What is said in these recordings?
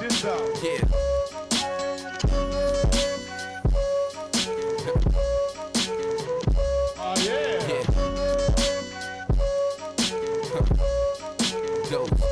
this out. Yeah. Oh yeah. Yeah. Dose.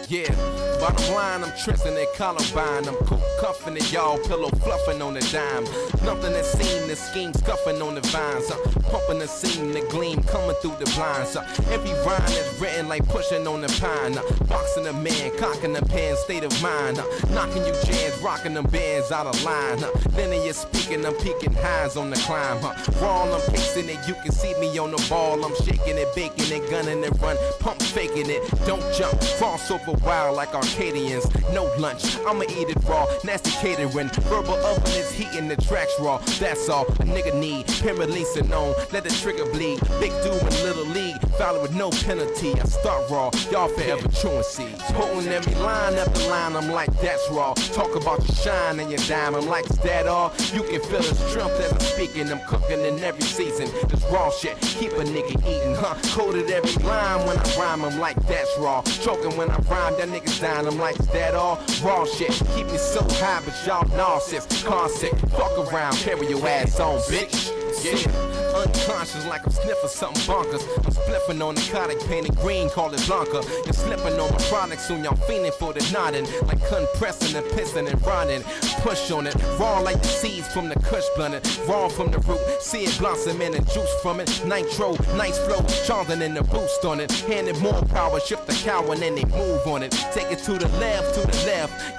Yeah. Bottom line, I'm Tristan at Columbine. I'm cool cuffing it, y'all pillow fluffing on the dime. Nothing that seem, the scheme scuffing on the vines. Pumping the scene, the gleam coming through the blinds. Every rhyme is written like pushing on the pine. Boxing the man, cocking the pen, state of mind. Knocking you jams, rocking them bands out of line. Linear speaking, I'm peaking highs on the climb. Raw, I'm pacing it, you can see me on the ball. I'm shaking it, baking it, gunning it, run, pump faking it. Don't jump, cross over wild like Arcadians. No lunch, I'ma eat it raw. Nasty catering, verbal oven is heating the tracks raw. That's all a nigga need. Pen releasing on, let the trigger bleed. Big dude in little league, foul with no penalty. I start raw, y'all forever chewing seeds. Holding every line after line, I'm like that's raw. Talk about your shine and your dime, I'm like is that all? You can feel the strength as I'm speaking. I'm cooking in every season. This raw shit, keep a nigga eating, huh? Coded every line when I rhyme, I'm like that's raw. Choking when I rhyme, that nigga's dying, I'm like is that all? Raw shit, keep me so high, but y'all narcissists. Car sick, fuck around, carry your ass on, bitch. Yeah. Unconscious like I'm sniffing something bonkers. I'm spliffing on the narcotic, painted green, call it Blanca. You're slipping on my product, soon y'all fiending for the nodding. Like compressing and pissing and rotting. Push on it, raw like the seeds from the kush blunted. Raw from the root, see it blossoming and juice from it. Nitro, nice flow, charging in the boost on it. Handed more power, shift the cow and then they move on it. Take it to the left,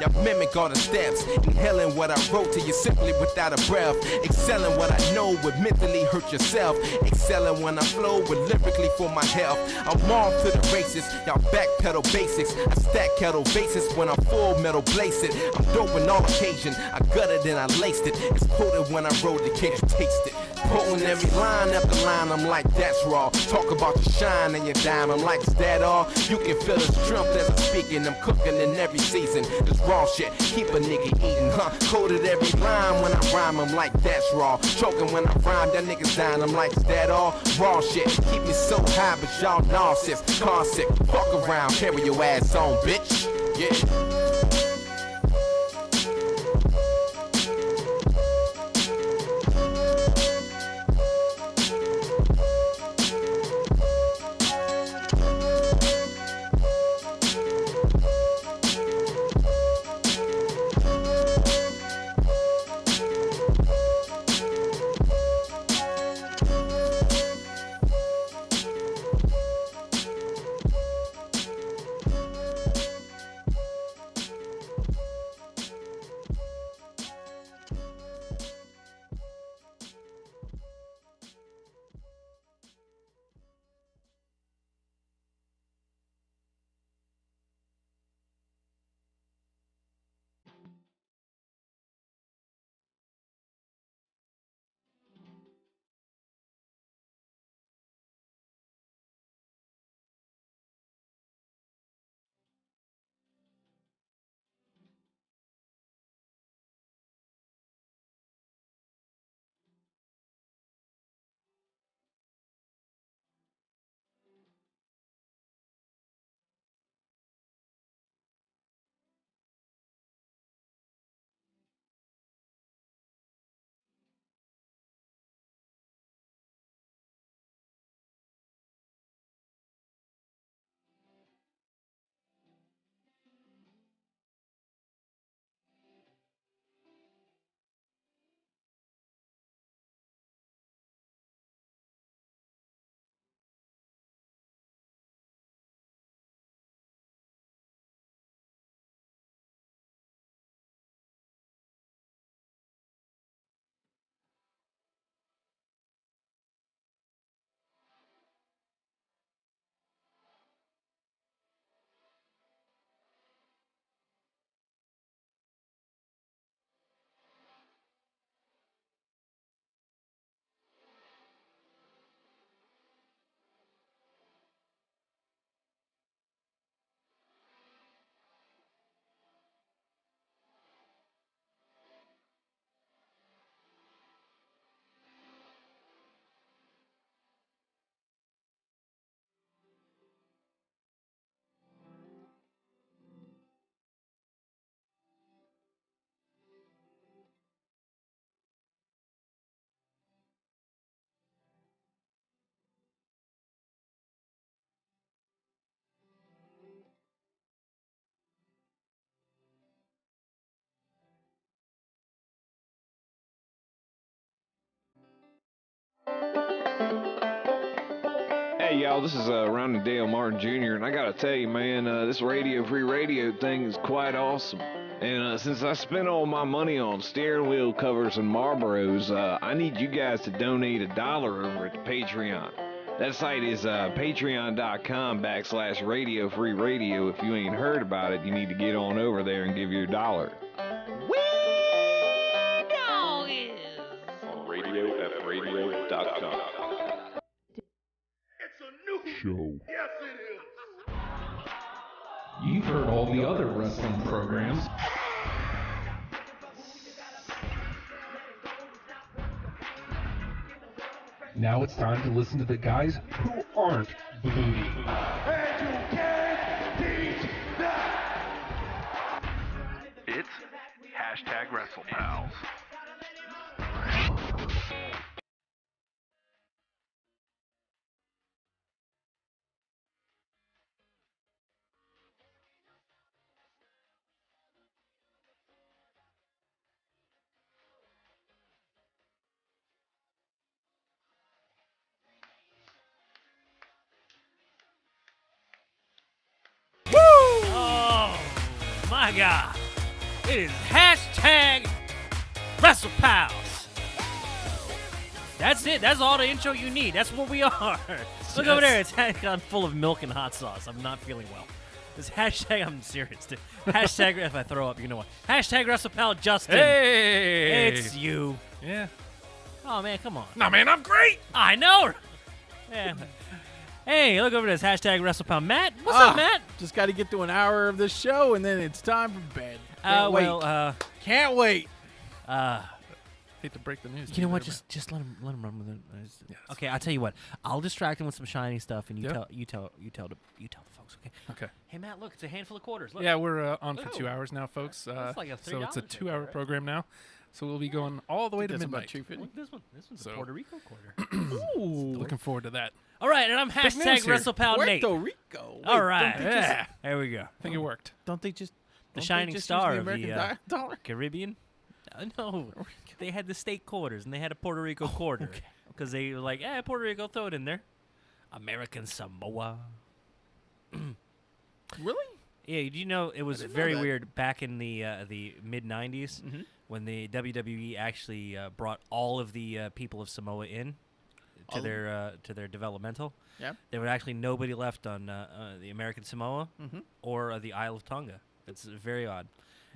y'all mimic all the steps. Inhaling what I wrote to you simply without a breath. Excelling what I know would mentally hurt yourself. Excelling when I flow with lyrically for my health. I'm off to the races, y'all backpedal basics. I stack kettle bases when I'm full metal blaze it. I'm dope in all occasion, I gutted and I laced it. It's potent when I wrote it, can't you taste it? Potent every line after line, I'm like that's raw. Talk about your shine and your dime, I'm like is that all? You can feel the strength as I'm speaking. I'm cooking in every season. This raw shit, keep a nigga eating, huh? Coded every line when I rhyme, I'm like that's raw. Choking when I rhyme, that nigga's dying, I'm like is that all? Raw shit, keep me so high, but y'all narcissists. Car sick, fuck around, carry your ass on, bitch. Yeah. Hey, y'all, this is Ronnie Dale Martin Jr., and I gotta tell you, man, this Radio Free Radio thing is quite awesome. And since I spent all my money on steering wheel covers and Marlboros, I need you guys to donate $1 over at Patreon. That site is patreon.com/Radio Free Radio. If you ain't heard about it, you need to get on over there and give your $1. On RadioFRadio.com. Show. Yes, it is. You've heard all the other wrestling programs. Now it's time to listen to the guys who aren't booty. And you can't beat that. It's #WrestlePals. Oh my God! It is #WrestlePals. That's it. That's all the intro you need. That's what we are. Look over there. It's I'm full of milk and hot sauce. I'm not feeling well. This hashtag. I'm serious. Hashtag. If I throw up, you know what? #WrestlePal Justin. Hey! It's you. Yeah. Oh man, come on. Nah, man, I'm great. I know. Yeah. Hey, look over this #WrestlePal Matt. What's up, Matt? Just got to get through an hour of this show, and then it's time for bed. Can't wait. Can't wait. Hate to break the news. You know what? Just let him run with it. Okay, I'll tell you what. I'll distract him with some shiny stuff, and you Yep. tell the folks. Okay. Okay. Hey Matt, look, it's a handful of quarters. Look. Yeah, we're on for Oh. 2 hours now, folks. That's like a so it's a $3 2-hour right there. program now. So we'll be going all the way to That's about midnight. $2.50. Look, this one's So- a Puerto Rico quarter. Ooh. Looking forward to that. All right, and I'm news here. #WrestlePal Nate. Puerto Rico. All right, Yeah. there we go. I think it worked. Don't they just The shining star of the American dollar? Caribbean. No, they had the state quarters and they had a Puerto Rico quarter because they were like, Puerto Rico, throw it in there. American Samoa. Really? Yeah, did you know it was didn't know very that. weird back in the mid '90s when the WWE actually brought all of the people of Samoa in to All- their developmental. Yep. There was actually nobody left on the American Samoa Mhm. or the Isle of Tonga. It's very odd.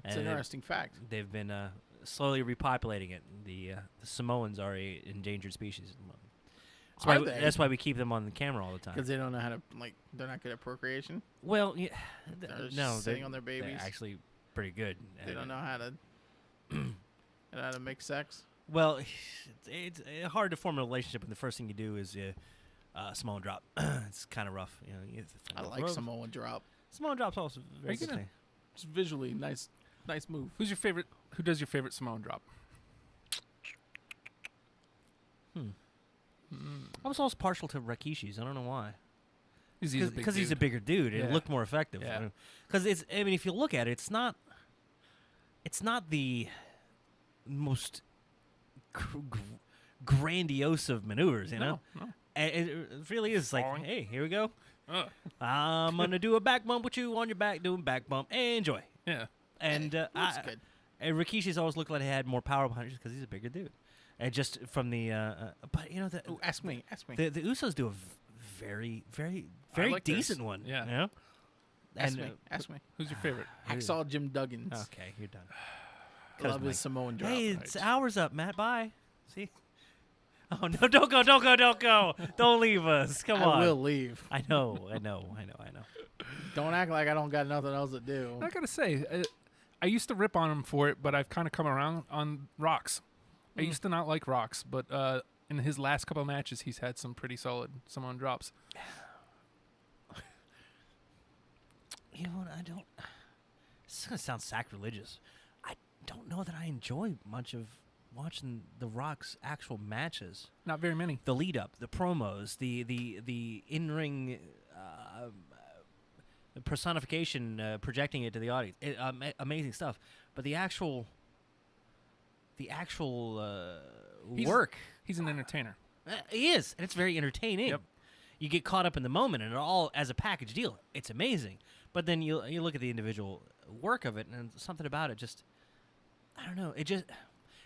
It's an And interesting fact. they've been slowly repopulating it. The Samoans are a endangered species at the moment. That's why, Are they? that's why we keep them on the camera all the time. Because they don't know how to, they're not good at procreation. Well, yeah, They're just no, sitting they're, on their they're babies. actually pretty good. They don't know how to, how to make sex. Well, it's hard to form a relationship, and the first thing you do is Samoan drop. It's kind of rough. You know, I like Samoan drop. Samoan drop's also very good. gonna- thing. Just visually, nice move. Who's your favorite? Who does your favorite Samoan drop? I was always partial to Rikishi's. I don't know why. Because He's a bigger dude. It Yeah. looked more effective. Yeah. Because it's. I mean, if you look at it, it's not. It's not the most grandiose of maneuvers. You know. No. It really is like, Falling. hey, here we go. Ugh. I'm gonna do a back bump with you on your back, doing back bump. Enjoy. Yeah. And Looks good. and Rikishi's always looked like he had more power behind him because he's a bigger dude. And just from the, but you know the Ooh, ask me. the Usos do a very, very, very like this. decent one. Yeah. You know? Ask And, me. Ask me. Who's your favorite? Hacksaw Jim Duggins. Okay, you're done. Love his Samoan drop. Hey, it's hours up, Matt. Bye. See? Oh no! Don't go! Don't go! Don't go! Don't leave us! Come on! I will leave. I know. Don't act like I don't got nothing else to do. I gotta say, I used to rip on him for it, but I've kind of come around on Rocks. I used to not like Rocks, but in his last couple of matches, he's had some pretty solid Samoan drops. You know what? I don't. This is gonna sound sacrilegious. I don't know that I enjoy much of watching The Rock's actual matches. Not very many. The lead up, the promos, the in ring personification, projecting it to the audience. Amazing stuff. But the actual He's- work. He's an entertainer. He is, and it's very entertaining. Yep. You get caught up in the moment, and it all as a package deal. It's amazing. But then you look at the individual work of it, and something about it just, I don't know.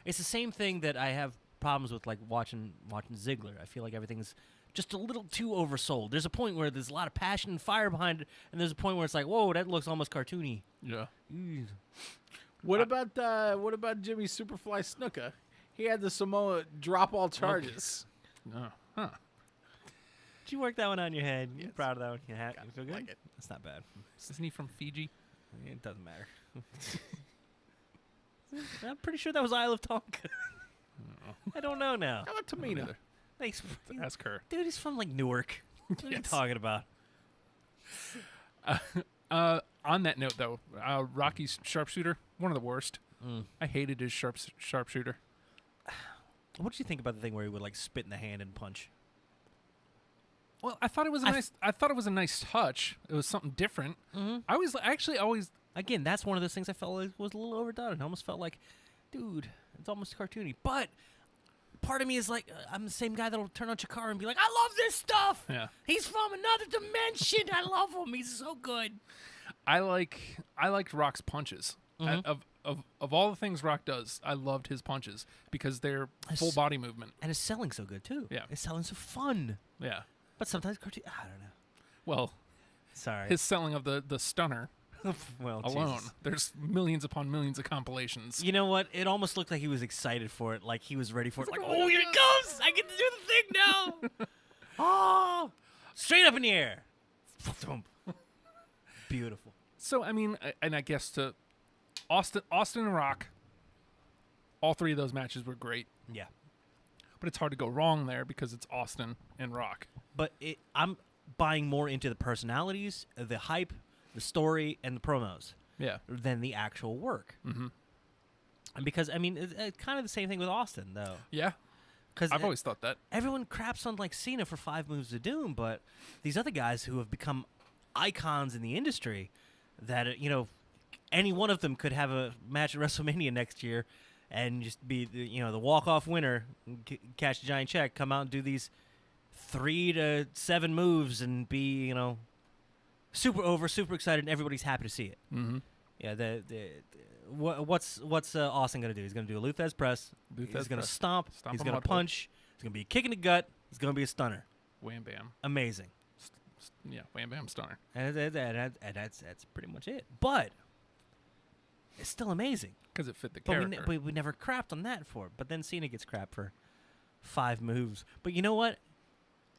It's the same thing that I have problems with, like watching Ziggler. I feel like everything's just a little too oversold. There's a point where there's a lot of passion and fire behind it, and there's a point where it's like, whoa, that looks almost cartoony. Yeah. What about Jimmy Superfly Snuka? He had the Samoa drop all charges. No. Huh. Did you work that one on your head? You Yes. proud of that one? You feel good? like it. That's not bad. Isn't he from Fiji? It doesn't matter. I'm pretty sure that was Isle of Tonga. I don't know now. How about Tamina? Thanks. Ask her. Dude, he's from like Newark. What are you Yes. talking about? On that note, though, Rocky's sharpshooter, one of the worst. I hated his sharpshooter. What did you think about the thing where he would like spit in the hand and punch? Well, I thought it was a nice touch. It was something different. Mhm. I was actually always Again, that's one of those things I felt like was a little overdone. It almost felt like, dude, it's almost cartoony. But part of me is like, I'm the same guy that'll turn on Chikara and be like, I love this stuff. Yeah. He's from another dimension. I love him. He's so good. I liked Rock's punches. Of all the things Rock does, I loved his punches because they're full body movement. And his selling so good too. Yeah. His selling so fun. Yeah. But sometimes cartoon. I don't know. Well, Sorry. his selling of the stunner well, alone. Jesus. There's millions upon millions of compilations. You know what? It almost looked like he was excited for it, like he was ready for it. Like, oh, here it comes! I get to do the thing now. Oh, straight up in the air. Beautiful. So I mean, and I guess to Austin and Rock, all three of those matches were great. Yeah. But it's hard to go wrong there because it's Austin and Rock. But I'm buying more into the personalities, the hype, the story, and the promos Yeah. than the actual work. Mm-hmm. And because, I mean, it's kind of the same thing with Austin, though. Yeah. Because I've always thought that. everyone craps on, like, Cena for 5 moves of doom, but these other guys who have become icons in the industry that, any one of them could have a match at WrestleMania next year and just be, the walk-off winner, cash a giant check, come out and do these 3 to 7 moves and be, super over, super excited, and everybody's happy to see it. Mm-hmm. Yeah, what's Austin gonna do? He's gonna do a Luthez press. He's gonna press. stomp. Stomp He's a gonna mud hole. punch. He's gonna be a kick in the gut. He's gonna be a stunner. Wham bam. Amazing. Yeah, wham bam stunner. And that's pretty much it. But it's still amazing. Because it fit the But character. we never crapped on that for. But then Cena gets crapped for 5 moves. But you know what?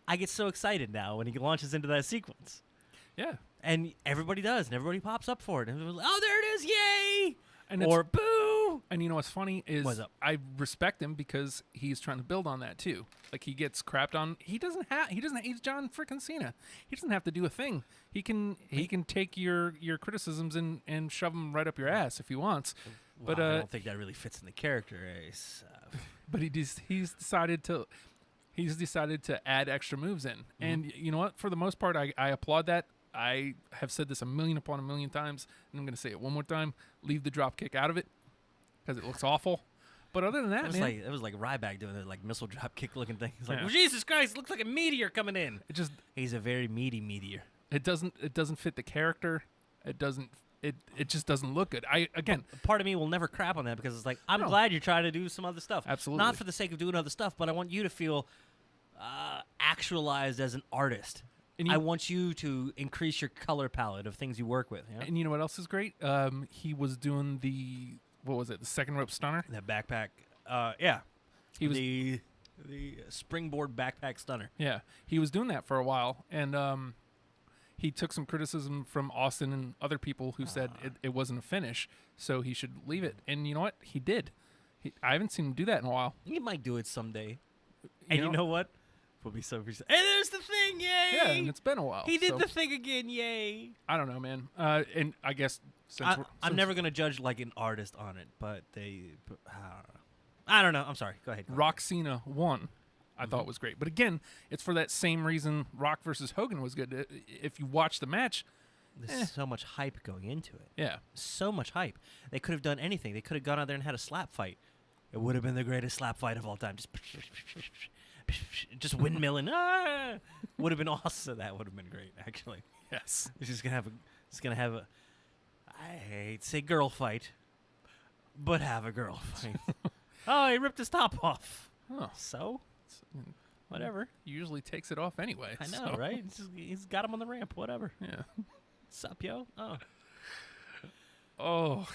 I get so excited now when he launches into that sequence. yeah. And everybody does, and everybody pops up for it. And everyone's like, oh, there it is, yay! And Or boo! And you know what's funny is What's up? I respect him because he's trying to build on that too. Like he gets crapped on. He's John frickin' Cena. He doesn't have to do a thing. He can take your criticisms and shove them right up your ass if he wants. Well, But I don't think that really fits in the character. but he's decided to add extra moves in. And you know what? For the most part, I applaud that. I have said this a million times, and I'm going to say it one more time. Leave the drop kick out of it because it looks awful. But other than that, It was like Ryback doing the like missile drop kick looking thing. He's like, Yeah. well, Jesus Christ, it looks like a meteor coming in. it He's a very meaty meteor. doesn't fit the character. It just doesn't look good. Part of me will never crap on that because it's like, I'm No. glad you're trying to do some other stuff. Absolutely. Not for the sake of doing other stuff, but I want you to feel actualized as an artist. And I want you to increase your color palette of things you work with. And you know what else is great? He was doing the second rope stunner. That backpack. Yeah. He was the springboard backpack stunner. Yeah, he was doing that for a while, and he took some criticism from Austin and other people who said it wasn't a finish, so he should leave it. And you know what? He did. I haven't seen him do that in a while. He might do it someday. And you know what? We'll be so appreciative. Hey, there's the thing, yay! Yeah, and it's been a while. He did so the thing again, yay! I don't know, man. And I guess I'm never gonna judge like an artist on it, but I don't know. I'm sorry. Go ahead. Rock Cena won. I thought was great, but again, it's for that same reason Rock versus Hogan was good. If you watch the match, There's so much hype going into it. yeah, So much hype. They could have done anything. They could have gone out there and had a slap fight. It would have been the greatest slap fight of all time. Just just windmilling. Ah! Would have been awesome. That would have been great, actually. Yes. He's just gonna have a. I hate to say girl fight, but have a girl fight. Oh, he ripped his top off. Oh, So, whatever. usually takes it off anyway. I know, so- right? He's got him on the ramp. Whatever. Yeah. Sup, yo? Oh, Oh,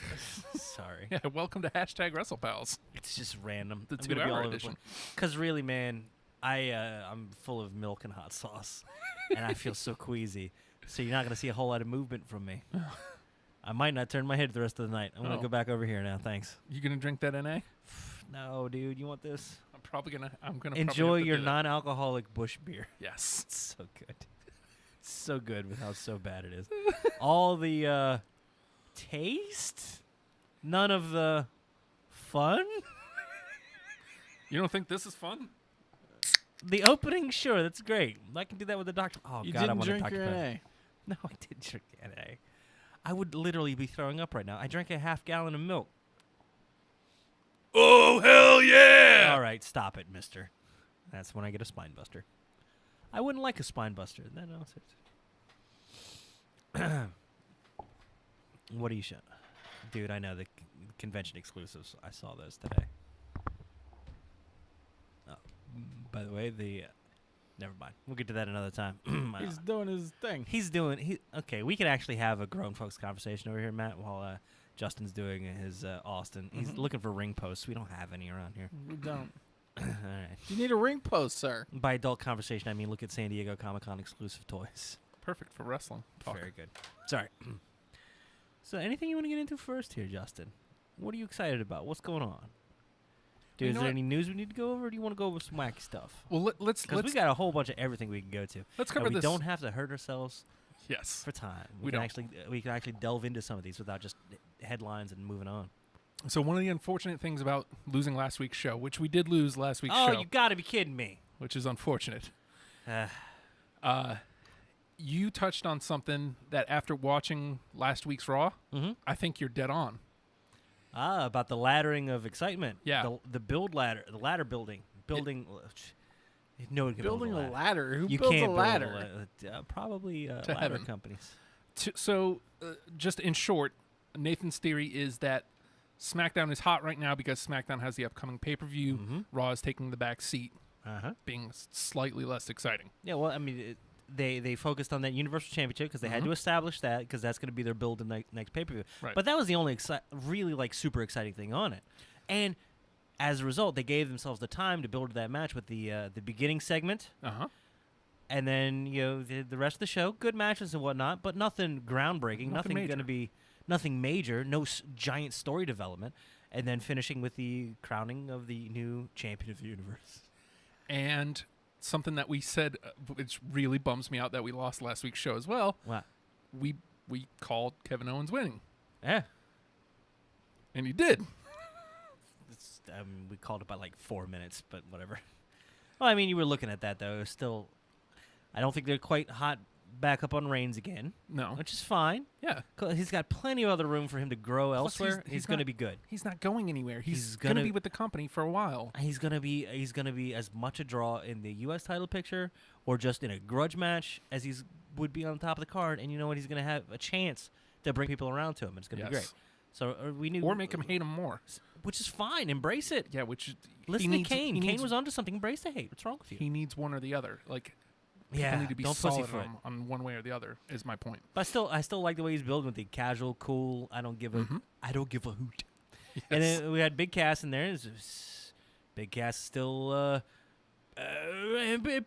sorry. yeah. Welcome to #WrestlePals. It's just random. The I'm gonna be 2-hour all over the edition. place. Cause really, man, I'm full of milk and hot sauce, and I feel so queasy. So you're not gonna see a whole lot of movement from me. I might not turn my head the rest of the night. I'm gonna Oh. go back over here now. Thanks. You gonna drink that NA? No, dude, you want this? I'm gonna Enjoy your non. non-alcoholic Bush beer. Yes. It's so good. It's so good without so bad it is. All the taste, none of the fun. You don't think this is fun? The opening, sure, that's great. I can do that with the doctor. Oh You God, I didn't want drink Dr. your Pepper. NA. No, I didn't drink NA. I would literally be throwing up right now. I drank a half gallon of milk. Oh hell yeah! All right, stop it, mister. That's when I get a spine buster. I wouldn't like a spine buster. No, what do you show? Dude, I know the convention exclusives. I saw those today. Oh, by the way, never mind. We'll get to that another time. He's doing his thing. Okay, we can actually have a grown folks conversation over here, Matt, while Justin's doing his Austin. He's looking for ring posts. We don't have any around here. We don't. All right. You need a ring post, sir. By adult conversation, I mean look at San Diego Comic-Con exclusive toys. Perfect for wrestling. talk. Very good. Sorry. So, anything you want to get into first here, Justin? What are you excited about? What's going on? Dude, You is know there what? any news we need to go over, or do you want to go over some wacky stuff? Well, let's Because we got a whole bunch of everything we can go to. let's And cover we this. don't have to hurt ourselves Yes. for time. We don't. We can actually delve into some of these without just headlines and moving on. So one of the unfortunate things about losing last week's show, which we did lose last week's Oh, show, you got to be kidding me. which is unfortunate. Uh, You touched on something that after watching last week's Raw, I think you're dead on. about the laddering of excitement. Yeah. The build ladder, the ladder building. No one can Building build a ladder. Who You builds can't a ladder? build a probably To ladder heaven. companies. So, just in short, Nathan's theory is that SmackDown is hot right now because SmackDown has the upcoming pay-per-view. Raw is taking the back seat, being slightly less exciting. Yeah, well, I mean, they focused on that Universal Championship because they had to establish that because that's going to be their build in next pay-per-view. Right. But that was the only really like super exciting thing on it. And as a result, they gave themselves the time to build that match with the beginning segment. And then, the rest of the show, good matches and whatnot, but nothing groundbreaking, nothing major. going to be, nothing major, no giant story development, and then finishing with the crowning of the new champion of the universe. And something that we said, which really bums me out that we lost last week's show as well, Wow. we called Kevin Owens winning. Yeah. And he did. We called it by like 4 minutes, but whatever. Well, I mean, you were looking at that, though. It was still, I don't think they're quite hot back up on Reigns again, No. which is fine. Yeah. 'Cause he's got plenty of other room for him to grow Plus, elsewhere. He's going to not- be good. He's not going anywhere. He's He's going to gonna- be with the company for a while. He's gonna be as much a draw in the U.S. title picture or just in a grudge match as he's would be on top of the card. And you know what? He's gonna have a chance to bring people around to him. It's gonna be great. Yes. So we knew, Or make him hate him more. which is fine. Embrace it. Yeah, which Listen he to needs, Kane. He Kane needs, was onto something. Embrace the hate. What's wrong with you? he needs one or the other. Like, yeah, people need to be don't solid pussyfoot. on one way or the other. Is my point. But I still like the way he's building with the casual, cool. I don't give a hoot. And then we had Big Cass in there. Big Cass is still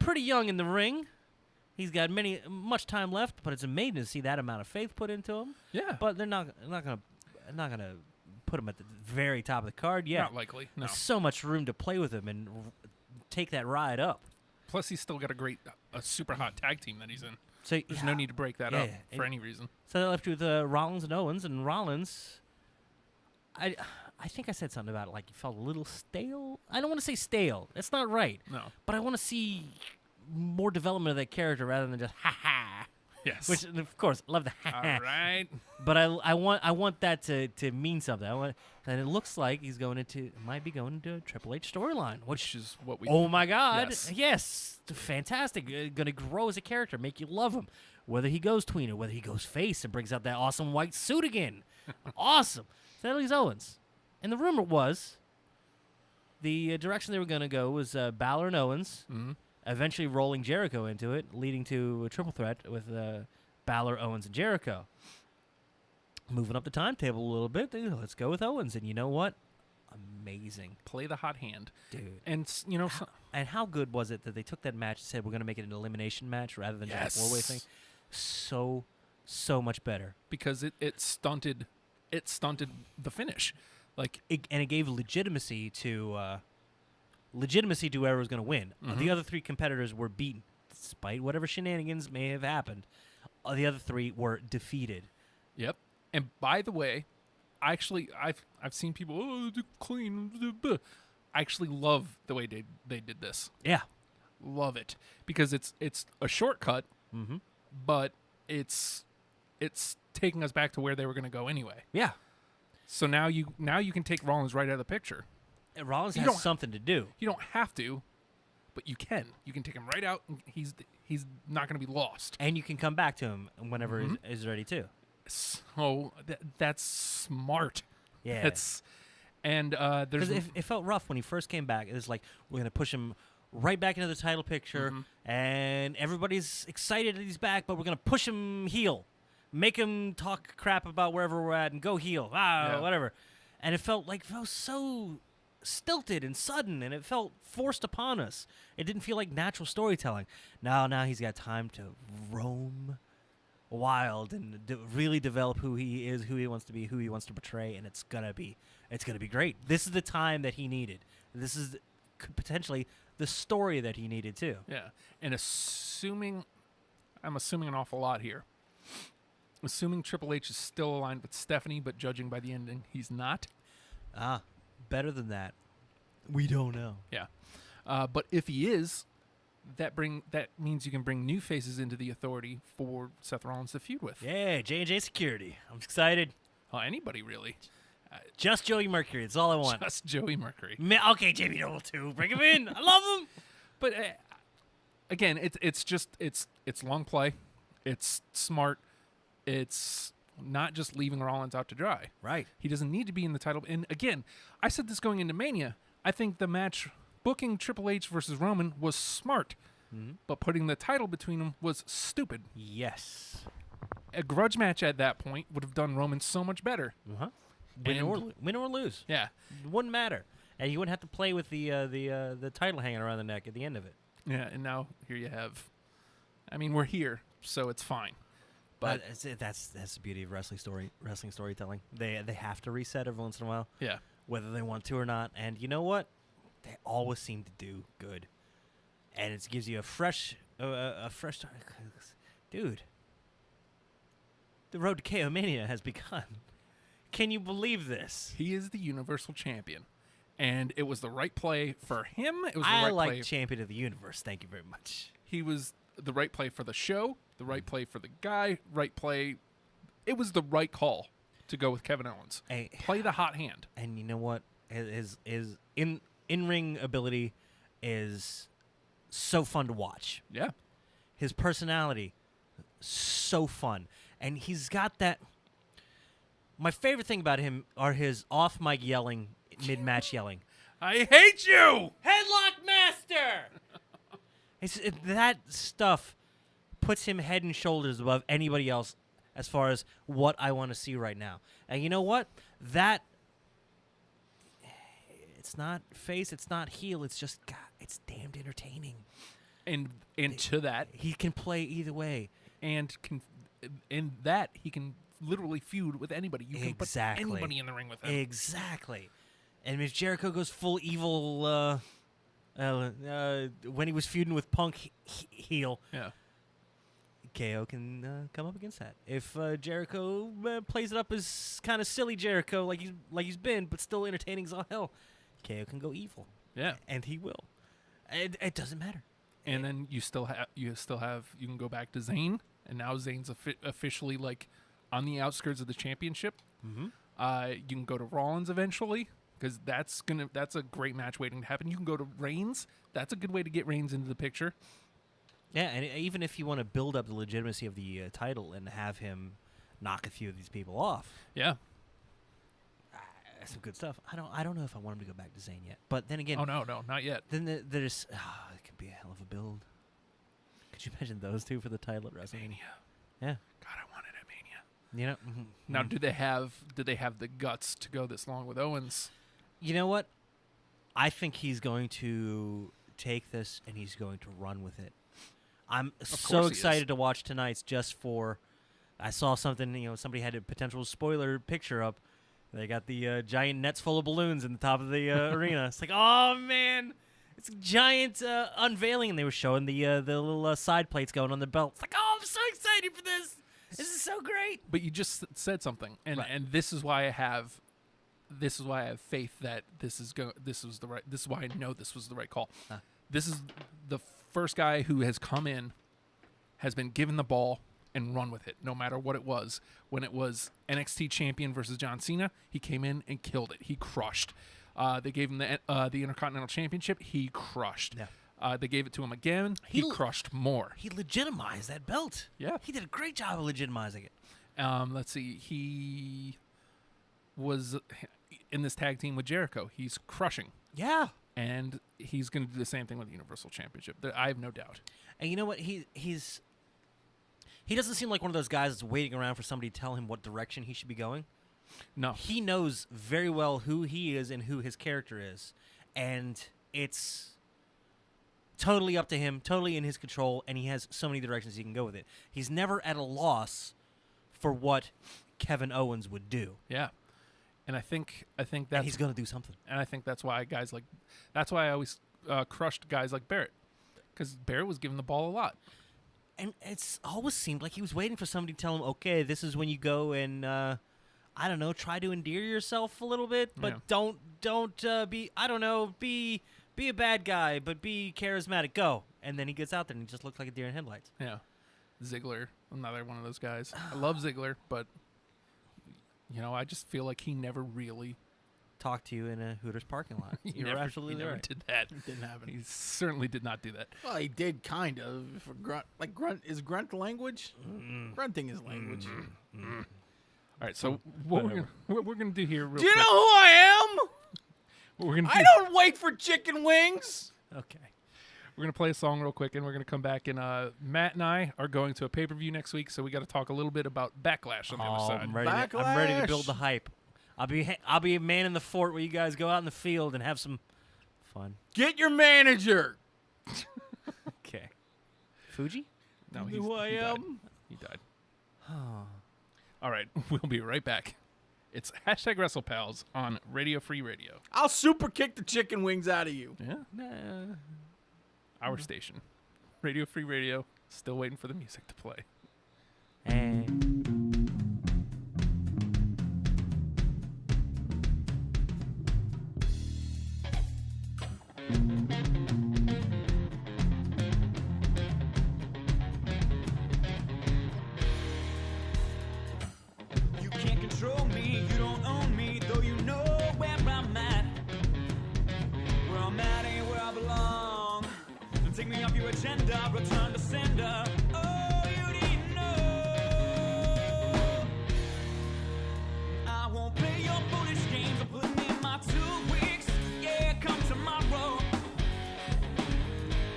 pretty young in the ring. He's got much time left, but it's amazing to see that amount of faith put into him. Yeah. But they're not gonna put him at the very top of the card yet. Not likely. No. There's so much room to play with him and take that ride up. Plus, he's still got a super hot tag team that he's in. So There's no need to break that up for And- any reason. So they left you with Rollins and Owens, and Rollins. I think I said something about it, like he felt a little stale. I don't want to say stale. That's not right. No. But I want to see more development of that character rather than just ha ha. Yes. Which, of course, love the All right. But I want that to mean something. And it looks like might be going into a Triple H storyline, Which is what we. oh my God, Yes. yes, fantastic. Going to grow as a character, make you love him. Whether he goes tweener, whether he goes face and brings out that awesome white suit again. Awesome. Seth Rollins Owens. And the rumor was the direction they were going to go was Balor and Owens, eventually rolling Jericho into it, leading to a triple threat with Balor, Owens, and Jericho. Moving up the timetable a little bit, let's go with Owens. And you know what? Amazing. Play the hot hand. Dude. And, And how good was it that they took that match and said, we're going to make it an elimination match rather than just a four-way thing? So much better. because it stunted the finish. Like, And it gave legitimacy to whoever was going to win. The other three competitors were beaten, despite whatever shenanigans may have happened. The other three were defeated. yep. And by the way, I've seen people clean. I actually love the way they did this. Yeah. Love it because it's a shortcut, but it's taking us back to where they were going to go anyway. Yeah. So now you can take Rollins right out of the picture. And Rollins You has don't- something to do. You don't have to, but you can. You can take him right out, and he's not going to be lost. And you can come back to him whenever is ready too. So that's smart. Yeah. There's Because it felt rough when he first came back. It was like, we're going to push him right back into the title picture, and everybody's excited that he's back, but we're going to push him heel. Make him talk crap about wherever we're at and go heel. Whatever. And it felt so stilted and sudden, and it felt forced upon us. It didn't feel like natural storytelling. Now he's got time to roam wild and really develop who he is, who he wants to be, who he wants to portray, and it's gonna be great. This is the time that he needed. This is potentially the story that he needed too. Yeah, and I'm assuming an awful lot here. Assuming Triple H is still aligned with Stephanie, but judging by the ending, he's not. Better than that, we don't know. Yeah, but if he is, that means you can bring new faces into the Authority for Seth Rollins to feud with. Yeah, J&J Security. I'm excited. Anybody really? Just Joey Mercury. That's all I want. Just Joey Mercury. Okay, Jamie Noble too. Bring him in. I love him. But again, it's long play. It's smart. It's not just leaving Rollins out to dry. Right. He doesn't need to be in the title. And again, I said this going into Mania. I think the match booking Triple H versus Roman was smart, but putting the title between them was stupid. Yes. A grudge match at that point would have done Roman so much better. Win or lose. Yeah. It wouldn't matter. And you wouldn't have to play with the title hanging around the neck at the end of it. Yeah, and now here you have. I mean, we're here, so it's fine. But that's the beauty of wrestling storytelling. They have to reset every once in a while, yeah, whether they want to or not. And you know what? They always seem to do good. And it gives you a fresh start. Dude, the road to KO Mania has begun. Can you believe this? he is the Universal Champion, and it was the right play for him. It was the I right like play. Champion of the Universe. Thank you very much. He was the right play for the show, the right play for the guy, right play. It was the right call to go with Kevin Owens. Hey. Play the hot hand. And you know what? His in-ring ability is so fun to watch. Yeah. His personality, so fun. And he's got that... My favorite thing about him are his off-mic yelling, mid-match yelling. I hate you! Headlock Master! That stuff puts him head and shoulders above anybody else as far as what I want to see right now. And you know what? That... It's not face, it's not heel, it's just... God, it's damned entertaining. And to that, He can play either way. and in that he can literally feud with anybody. You can Exactly. put anybody in the ring with him. Exactly. And if Jericho goes full evil when he was feuding with Punk heel, Yeah. KO can come up against that. If Jericho plays it up as kind of silly Jericho like he's been, but still entertaining as all hell, KO can go evil. Yeah. And he will. It doesn't matter. And then you can go back to Zayn and now Zayn's officially like on the outskirts of the championship. Mm-hmm. You can go to Rollins eventually because that's a great match waiting to happen. You can go to Reigns. That's a good way to get Reigns into the picture. Yeah, and even if you want to build up the legitimacy of the title and have him knock a few of these people off, Yeah. some good stuff. I don't know if I want him to go back to Zayn yet, but then again, Oh no, not yet. then there's it could be a hell of a build. Could you imagine those two for the title at WrestleMania? Yeah, God, I wanted at Mania. you know. Now, do they have the guts to go this long with Owens? You know what? I think he's going to take this and he's going to run with it. I'm so course he excited is. to watch tonight's just for. I saw something. Somebody had a potential spoiler picture up. They got the giant nets full of balloons in the top of the arena. It's like, oh man, it's a giant unveiling, and they were showing the little side plates going on the belt. It's like, oh, I'm so excited for this. This is so great. But you just said something, and Right. and this is why I have faith that this is why I know this was the right call. Huh. This is the first guy who has come in, has been given the ball and run with it, no matter what it was. When it was NXT champion versus John Cena, he came in and killed it. He crushed. They gave him the Intercontinental Championship. He crushed. Yeah. They gave it to him again. He crushed more. He legitimized that belt. Yeah. He did a great job of legitimizing it. Let's see. He was in this tag team with Jericho. He's crushing. Yeah. And he's going to do the same thing with the Universal Championship. I have no doubt. And you know what? He doesn't seem like one of those guys that's waiting around for somebody to tell him what direction he should be going. No. He knows very well who he is and who his character is. And it's totally up to him, totally in his control, and he has so many directions he can go with it. He's never at a loss for what Kevin Owens would do. Yeah. And I think And that's he's going to do something. and I think that's why I always crushed guys like Barrett, because Barrett was given the ball a lot. And it's always seemed like he was waiting for somebody to tell him, okay, this is when you go and, I don't know, try to endear yourself a little bit, but Yeah. don't be, I don't know, be a bad guy, but be charismatic. Go. And then he gets out there and he just looks like a deer in headlights. Yeah. Ziggler, another one of those guys. I love Ziggler, but I just feel like he never really Talk to you in a Hooters parking lot. he You're never, absolutely he never right. did that. Didn't happen. He certainly did not do that. Well, he did kind of. For grunt, like grunt is grunt language. Grunting is language. All right, so what we're gonna do here? Real Do you quick, know who I am? what we're gonna I do? don't wait for chicken wings. Okay. We're gonna play a song real quick, and we're gonna come back. And Matt and I are going to a pay-per-view next week, so we got to talk a little bit about Backlash on the other side. I'm ready to build the Backlash. hype. I'll be a man in the fort where you guys go out in the field and have some fun. Get your manager. Okay. Fuji? No, You know who I he died. am? He died. All right, we'll be right back. It's #WrestlePals on Radio Free Radio. I'll super kick the chicken wings out of you. Yeah, our station, Radio Free Radio. Still waiting for the music to play. And You can't control me, you don't own me, though you know where I'm at. Where I'm at ain't where I belong. Don't take me off your agenda, return to sender. Oh, you didn't know. I won't play your foolish games, I'm putting in my 2 weeks. Yeah, come tomorrow.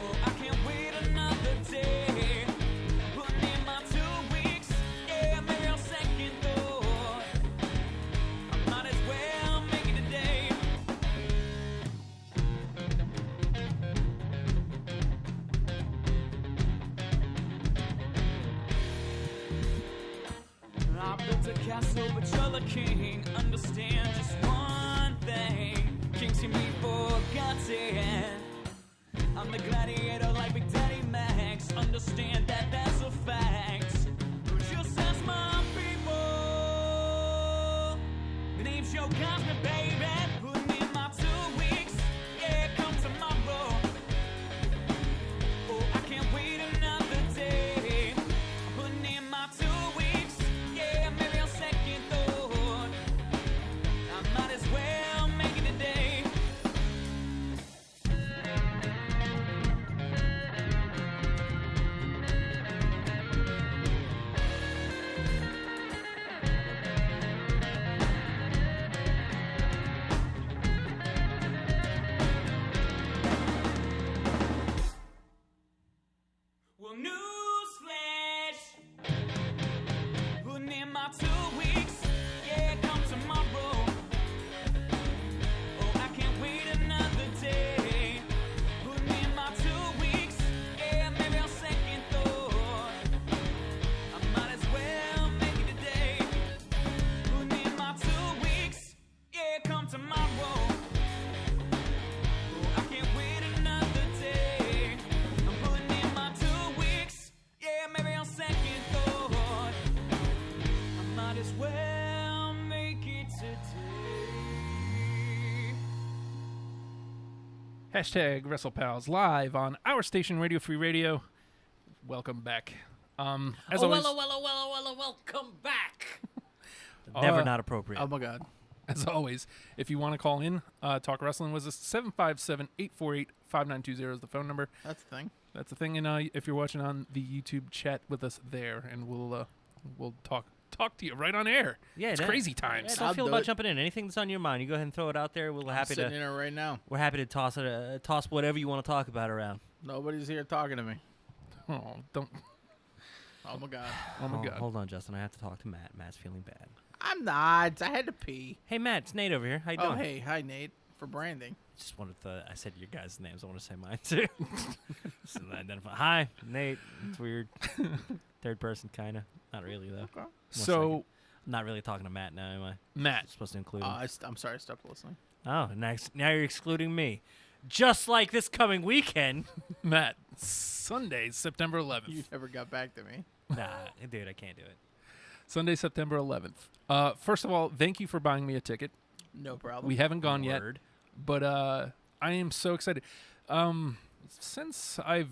Oh, I can't wait another day. Putting in my 2 weeks. Yeah, maybe I'll second thought. I might as well make it today. I built a castle, but you're the king. Understand just one thing. Kings can be forgotten. I'm the gladiator like Big Daddy Max. Understand that that's a fact. Just ask my people. The name's Joe Cosby, baby. Putting in my 2 weeks. Yeah, come tomorrow. Oh, I can't wait another day. I'm putting Hashtag WrestlePals live on our station, Radio Free Radio. Welcome back. As always, welcome back. Never not appropriate. Oh my God. as always, if you want to call in, talk wrestling with us, 757-848-5920 is the phone number. That's the thing. That's the thing. And if you're watching on the YouTube, chat with us there, and we'll talk to you right on air. Yeah, it's crazy times. Yeah, don't I'll feel do about it. jumping in. Anything that's on your mind, you go ahead and throw it out there. We're happy Sitting to. in it right now. We're happy to toss whatever you want to talk about around. Nobody's here talking to me. Oh, don't. Oh my God. Oh my God. Hold on, Justin. I have to talk to Matt. Matt's feeling bad. I'm not. I had to pee. Hey, Matt. It's Nate over here. How you Oh, doing? hey. Hi, Nate. For branding. Just wanted to. I said your guys' names. I want to say mine too. Just to identify. Hi, Nate. It's weird. Third person, kind of. Not really though. Okay. So, I'm not really talking to Matt now, am I? Matt, I'm supposed to include him. I'm sorry. I stopped listening. Oh, now you're excluding me. Just like this coming weekend. Matt, Sunday, September 11th. You never got back to me. Nah, dude, I can't do it. Sunday, September 11th. First of all, thank you for buying me a ticket. No problem. We haven't gone yet, Word. but I am so excited. Since I've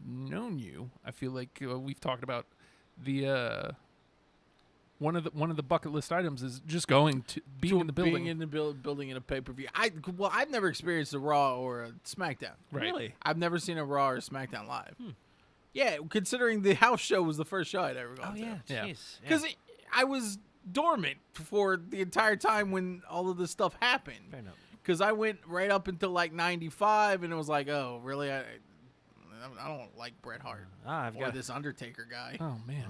known you, I feel like we've talked about the one of the bucket list items is just going to being in the building. Being in the building in a pay-per-view. I've never experienced a Raw or a SmackDown. Right. Really? I've never seen a Raw or SmackDown live. Yeah, considering the house show was the first show I'd ever gone Oh to. yeah, Yeah. jeez. Yeah. Because I was dormant for the entire time when all of this stuff happened. Fair enough. Because I went right up until like 95, and it was like, oh, really? I don't like Bret Hart I've or got. this Undertaker guy. Oh man,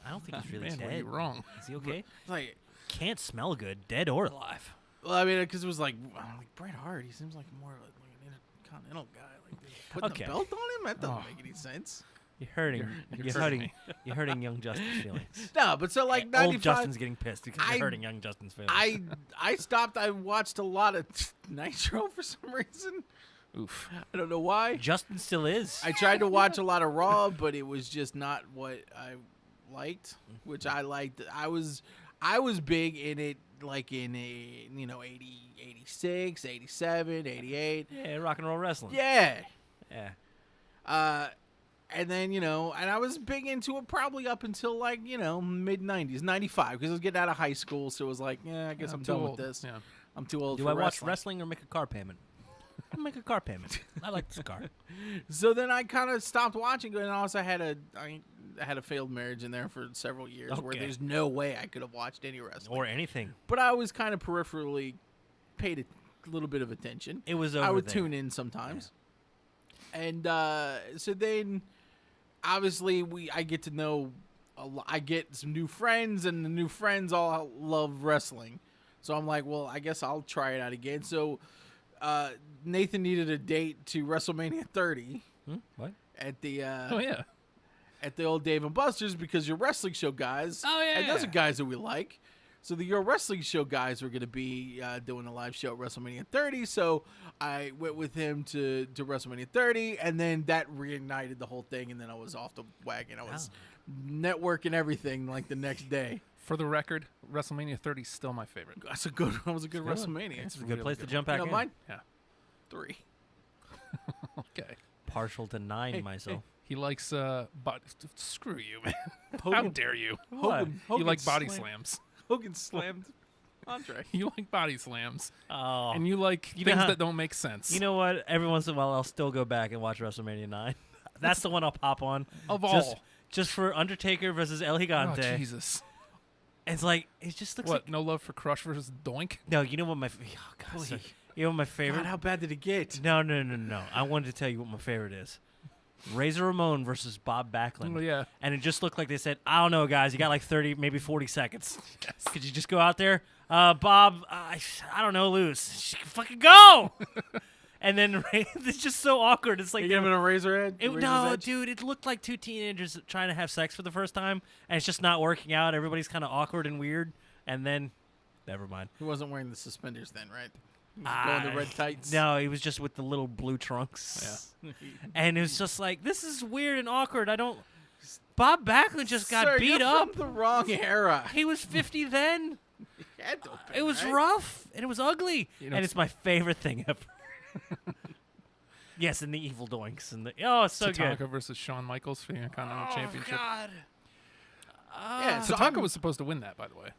I don't think he's really man, dead. were you wrong? Is he okay? It's like, Can't smell good, dead or alive. well, I mean, because it was like, I'm like Bret Hart. He seems like more like an intercontinental guy. Like putting Okay. a belt on him, that doesn't Oh. make any sense. You're hurting. You're You're hurting hurting. You're hurting young Justin's feelings. No, but so like Old 95. Justin's getting pissed because I- you're hurting young Justin's feelings. I stopped. I watched a lot of Nitro for some reason. Oof. I don't know why. Justin still is. I tried to watch a lot of Raw, but it was just not what I liked, which I liked. I was big in it, like in 80, 86, 87, 88. yeah, rock and roll wrestling. Yeah. Yeah. And then, and I was big into it probably up until like, mid 90s, 95, because I was getting out of high school. So it was like, yeah, I guess I'm too done old. with this. Yeah. I'm too old Do for I watch wrestling. wrestling or make a car payment? I'll make a car payment. I like this car. So then I kind of stopped watching, and also I had a failed marriage in there for several years where Okay. there's no way I could have watched any wrestling. Or anything. But I was kind of peripherally paid a little bit of attention. It was I over would there. tune in sometimes. And so then, obviously, I get to know, I get some new friends, and the new friends all love wrestling. So I'm like, well, I guess I'll try it out again. So Nathan needed a date to WrestleMania 30 What? at the Oh yeah. at the old Dave and Buster's because your wrestling show guys. Oh, yeah. And those are guys that we like. So the Your Wrestling Show guys were going to be doing a live show at WrestleMania 30. So I went with him to WrestleMania 30, and then that reignited the whole thing, and then I was off the wagon. I was networking everything like the next day. For the record, WrestleMania 30 is still my favorite. That was a good WrestleMania. It's a good place to jump back in. Mine? Yeah. 3. Okay. Partial to 9 myself. He likes screw you, man. How dare you? Hogan You like body slammed- slams. Hogan slammed Andre. You like body slams. Oh. And you like You know things how- that don't make sense. You know what? Every once in a while, I'll still go back and watch WrestleMania 9. That's the one I'll pop on. Of all. Just for Undertaker versus El Oh, Gigante. Jesus. It's like, it just looks What? like... No love for Crush versus Doink? No, you know what my... Oh, God, so- you know what my favorite... God, how bad did it get? No. I wanted to tell you what my favorite is. Razor Ramon versus Bob Backlund. Oh, yeah. And it just looked like they said, I don't know, guys. You got like 30, maybe 40 seconds. Could you just go out there? Bob, I don't know, lose. Fucking go! And then it's just so awkward. It's like... You get him in a Razorhead? No, dude, it looked like two teenagers trying to have sex for the first time, and it's just not working out. Everybody's kind of awkward and weird. And then, never mind. He wasn't wearing the suspenders then, right? He was going the red tights. No, he was just with the little blue trunks. Yeah. And it was just like, this is weird and awkward. Bob Backlund just got Sir, beat you're up. from the wrong era. He was 50 then. He had to have been, It was right? rough, and it was ugly. You know, And it's my favorite thing ever. Yes, and the evil doinks and the it's so Tatanka good. versus Shawn Michaels for the Intercontinental Championship. God. Yeah, so Tatanka was supposed to win that, by the way.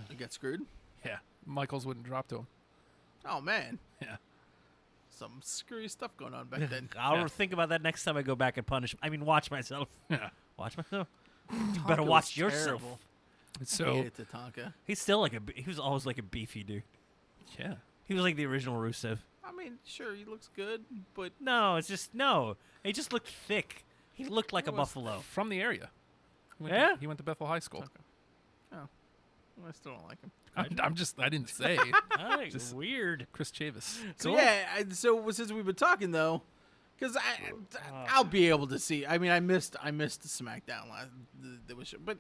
You get screwed. Yeah, Michaels wouldn't drop to him. Oh man, Yeah. some screwy stuff going on back then. I'll think about that next time I go back and watch myself. Yeah. Watch myself. You Tatanka better was watch yourself. terrible. So Hated Tatanka. He's still like he was always like a beefy dude. yeah, He was like the original Rusev. I mean, sure, he looks good, but No, it's just no. He just looked thick. He looked like a buffalo. from the area. Yeah? He went to Bethel High School. I still don't like him. I didn't say. Just weird. Chris Chavis. So Cool. yeah, so since we've been talking though, because I'll be able to see. I mean, I missed SmackDown last, but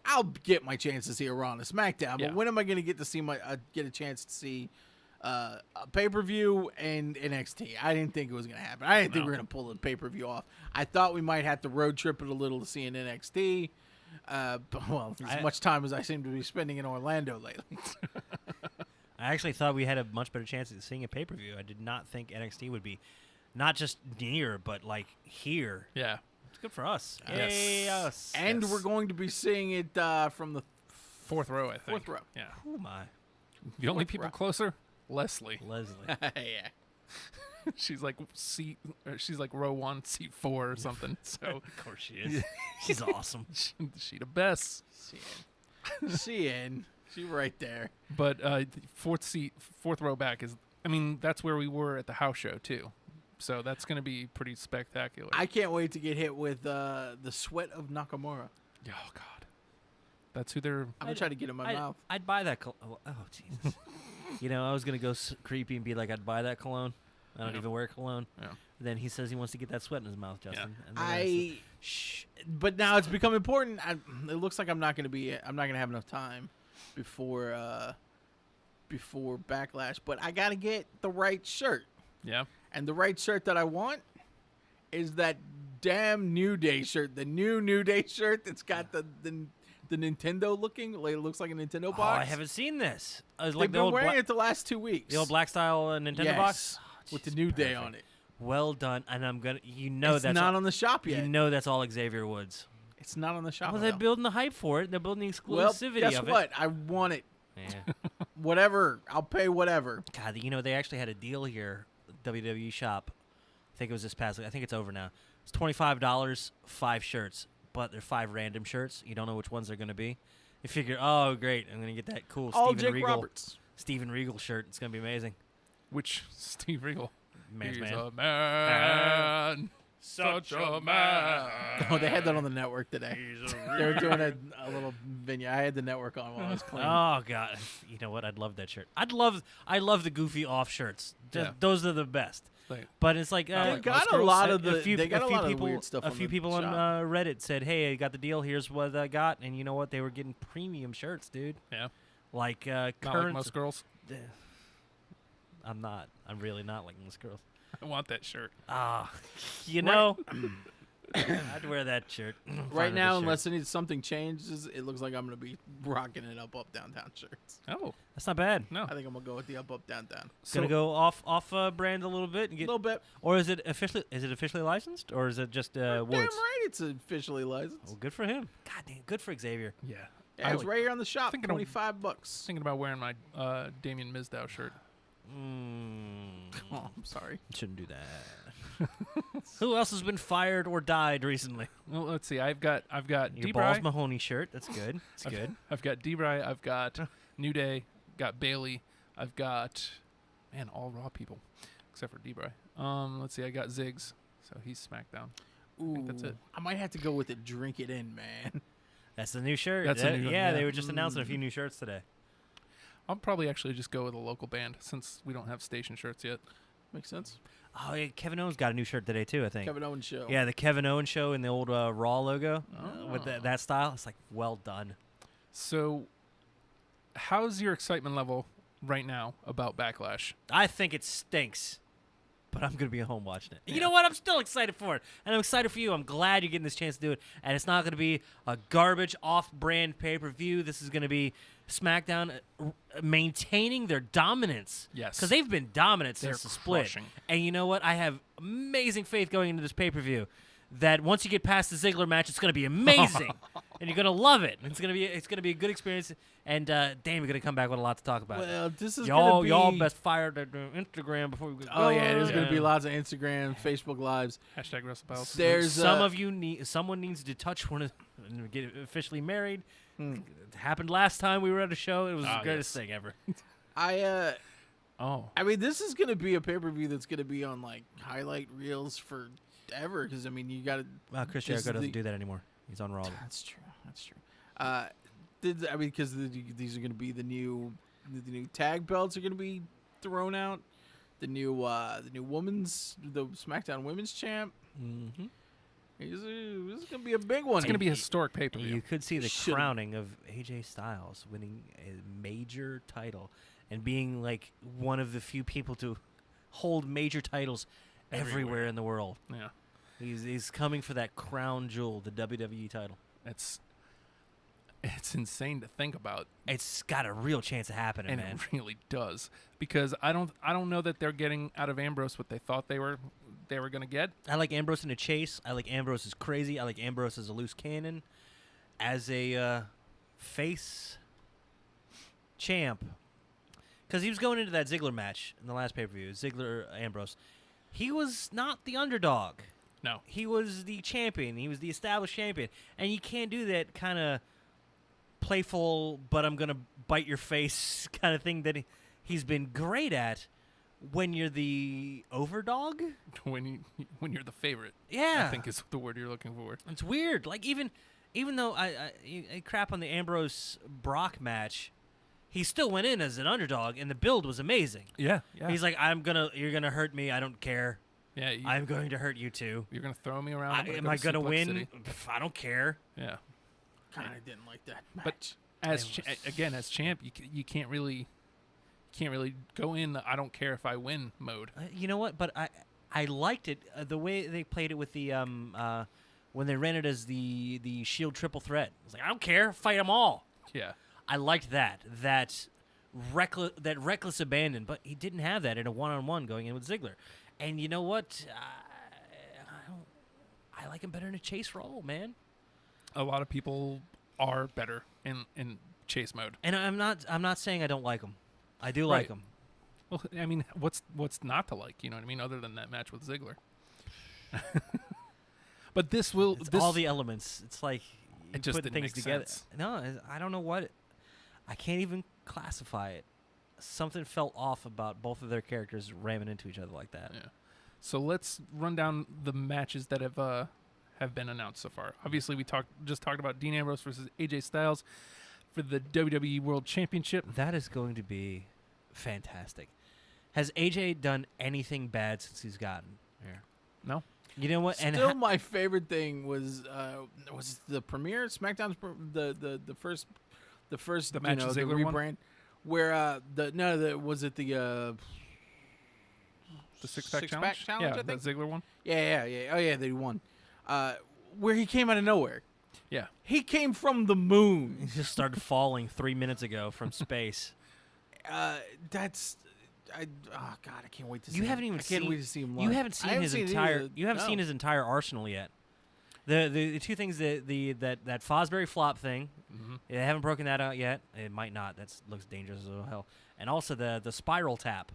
I'll get my chance to see a Raw and a SmackDown. Yeah. But when am I going to get to see get a chance to see a pay-per-view and NXT? I didn't think it was going to happen. I didn't think we were going to pull the pay-per-view off. I thought we might have to road trip it a little to see an NXT. But, well, as much time as I seem to be spending in Orlando lately. I actually thought we had a much better chance of seeing a pay per view. I did not think NXT would be not just near, but like here. Yeah. It's good for us. Yes. Yay, us. And Yes. we're going to be seeing it from the Fourth row, I think. Fourth row. Yeah. Oh my, The only Fourth people row. closer, Leslie. Leslie. yeah. She's like she's like row 1, seat 4 or something. So Of course she is. She's awesome. she the best. CN. She right there. But the fourth row back is. I mean, that's where we were at the house show too. So that's going to be pretty spectacular. I can't wait to get hit with the sweat of Nakamura. Oh God, that's who they're. I'm gonna try to get it in my mouth. I'd buy that. Oh Jesus. I was gonna go creepy and be like, I'd buy that cologne. I don't Yeah. even wear cologne. Yeah. Then he says he wants to get that sweat in his mouth, Justin. And then I said, Shh. But now it's become important. It looks like I'm not gonna have enough time before Backlash. But I gotta get the right shirt, Yeah. and the right shirt that I want is that damn New Day shirt. The New Day shirt that's got the Nintendo looking. Like, it looks like a Nintendo Oh, box. I haven't seen this. It's They've like the been old, wearing it the last 2 weeks. the old black style Nintendo yes, box. with the jeez, New Day perfect. on it. Well done, and I'm gonna. It's that's not on the shop yet. that's all Xavier Woods. It's not on the shop. Well, they're though. building the hype for it. They're building the Well, exclusivity guess of what? I want it. it. Yeah. Whatever. I'll pay whatever. God, they actually had a deal here, WWE shop. I think it was this past. I think it's over now. It's $25, 5 shirts, but they're 5 random shirts. You don't know which ones they're gonna be. You figure, oh great, I'm gonna get that cool All Steven Jake Regal, Roberts. Steven Regal shirt. It's gonna be amazing. Which Steve Regal? Man's He's man. a man. Such a man. Oh, they had that on the network today. They were doing a little vignette. I had the network on while I was cleaning. Oh God, you know what? I'd love that shirt. I love the goofy off shirts. Yeah. Those are the best. Like, But it's like They like got most a girls lot a- of the. a few, they got a a few lot people, of weird stuff. a few people on shop. Reddit said, "Hey, I got the deal. Here's what I got." And you know what? They were getting premium shirts, dude. yeah. Like Not like current. most girls. I'm not. I'm really not like most girls. I want that shirt. Ah, you know, I'd wear that shirt. Right Find now, this shirt. unless something changes, it looks like I'm gonna be rocking it up, downtown shirts. Oh that's not bad. no. I think I'm gonna go with the up, downtown. Gonna go off brand a little bit and A get. little bit. Or is it officially licensed, or is it just Damn Woods? right, it's officially licensed. Well, good for him. God damn, good for Xavier. Yeah. Yeah, it's right here on the shop. thinking of- $25. Thinking about wearing my Damien Mizdow shirt. Oh, I'm sorry. Shouldn't do that. Who else has been fired or died recently? Well, let's see. I've got Your D-Bry. Balls Mahoney shirt. That's good. It's good. I've got D-Bry. I've got New Day. Got Bailey. I've got all Raw people except for D-Bry. Let's see. I got Ziggs. So he's SmackDown. Ooh, think that's it. I might have to go with the drink it in, man. That's the new shirt. That's the new one, yeah, yeah. they were just announcing a few new shirts today. I'll probably actually just go with a local band since we don't have station shirts yet. Makes sense. Oh, yeah, Kevin Owens got a new shirt today too. I think. Kevin Owens show. Yeah, the Kevin Owens show in the old Raw logo with Oh. that style. It's like well done. So, how's your excitement level right now about Backlash? I think it stinks. but I'm gonna be at home watching it. You know what? I'm still excited for it, and I'm excited for you. I'm glad you're getting this chance to do it, and it's not gonna be a garbage off-brand pay-per-view. This is gonna be SmackDown maintaining their dominance. Yes. Because they've been dominant They're since the split. crushing. And you know what? I have amazing faith going into this pay-per-view that once you get past the Ziggler match, it's going to be amazing, and you're going to love it. It's going to be a good experience. And damn, we're going to come back with a lot to talk about. Well, this is y'all gonna be... best fire their Instagram before we go. Oh yeah, there's gonna be lots of Instagram, Facebook lives. Hashtag WrestlePals. There's Someone needs to touch one of and get officially married. It happened last time we were at a show. It was the greatest thing ever. I mean, this is gonna be a pay-per-view that's gonna be on like highlight reels forever. Because I mean, you got to. Well, Chris Jericho doesn't do that anymore. He's on Raw. That's true. That's true. I mean, because these are gonna be the new tag belts are gonna be thrown out. The new SmackDown Women's Champ. Mm-hmm. This is gonna be a big one. It's going to be a historic pay-per-view. You could see the crowning of AJ Styles winning a major title and being like one of the few people to hold major titles everywhere in the world. Yeah. He's coming for that crown jewel, the WWE title. It's insane to think about. It's got a real chance of happening, And man. it really does. Because I don't know that they're getting out of Ambrose what they thought they were going to get. I like Ambrose in a chase. I like Ambrose as crazy. I like Ambrose as a loose cannon. As a face champ. Because he was going into that Ziggler match in the last pay-per-view. Ziggler-Ambrose. He was not the underdog. No. He was the champion. He was the established champion. And you can't do that kind of playful, but I'm going to bite your face kind of thing that he's been great at when you're the overdog. When you're the favorite. Yeah. I think is the word you're looking for. It's weird. Like, even though I crap on the Ambrose-Brock match, he still went in as an underdog, and the build was amazing. Yeah. He's like, you're going to hurt me. I don't care. Yeah, I'm going to hurt you too. You're going to throw me around. Am I going to win? I don't care. Yeah. Kind of didn't like that match. But as champ, you can't really go in the I don't care if I win mode. You know what? But I liked it the way they played it with the when they ran it as the Shield triple threat. It's like, I don't care, fight them all. Yeah. I liked that reckless abandon, but he didn't have that in a one-on-one going in with Ziggler. And you know what? I like him better in a chase role, man. A lot of people are better in chase mode. And I'm not saying I don't like him. I do like him. Well, I mean, what's not to like? You know what I mean? Other than that match with Ziggler. But this all the elements. It's like it just put didn't things make together. sense. No, I don't know what. I can't even classify it. Something felt off about both of their characters ramming into each other like that. Yeah. So let's run down the matches that have been announced so far. Obviously, we just talked about Dean Ambrose versus AJ Styles for the WWE World Championship. That is going to be fantastic. Has AJ done anything bad since he's gotten here? No. You know what? Still, my favorite thing was the premiere SmackDown's the first The match the Ziggler rebrand won? where was it The six-pack challenge? challenge? Yeah, I the think. Ziggler one. Yeah. Oh yeah, they won. Where he came out of nowhere. Yeah. He came from the moon. He just started falling 3 minutes ago from space. That's. Oh God, I can't wait to see. You haven't him. even I can't seen. wait to see him live. You haven't seen I haven't his seen it entire. either. You haven't seen No. his entire arsenal yet. The two things that Fosbury flop thing, they haven't broken that out yet. It might not. That looks dangerous as hell. And also the spiral tap,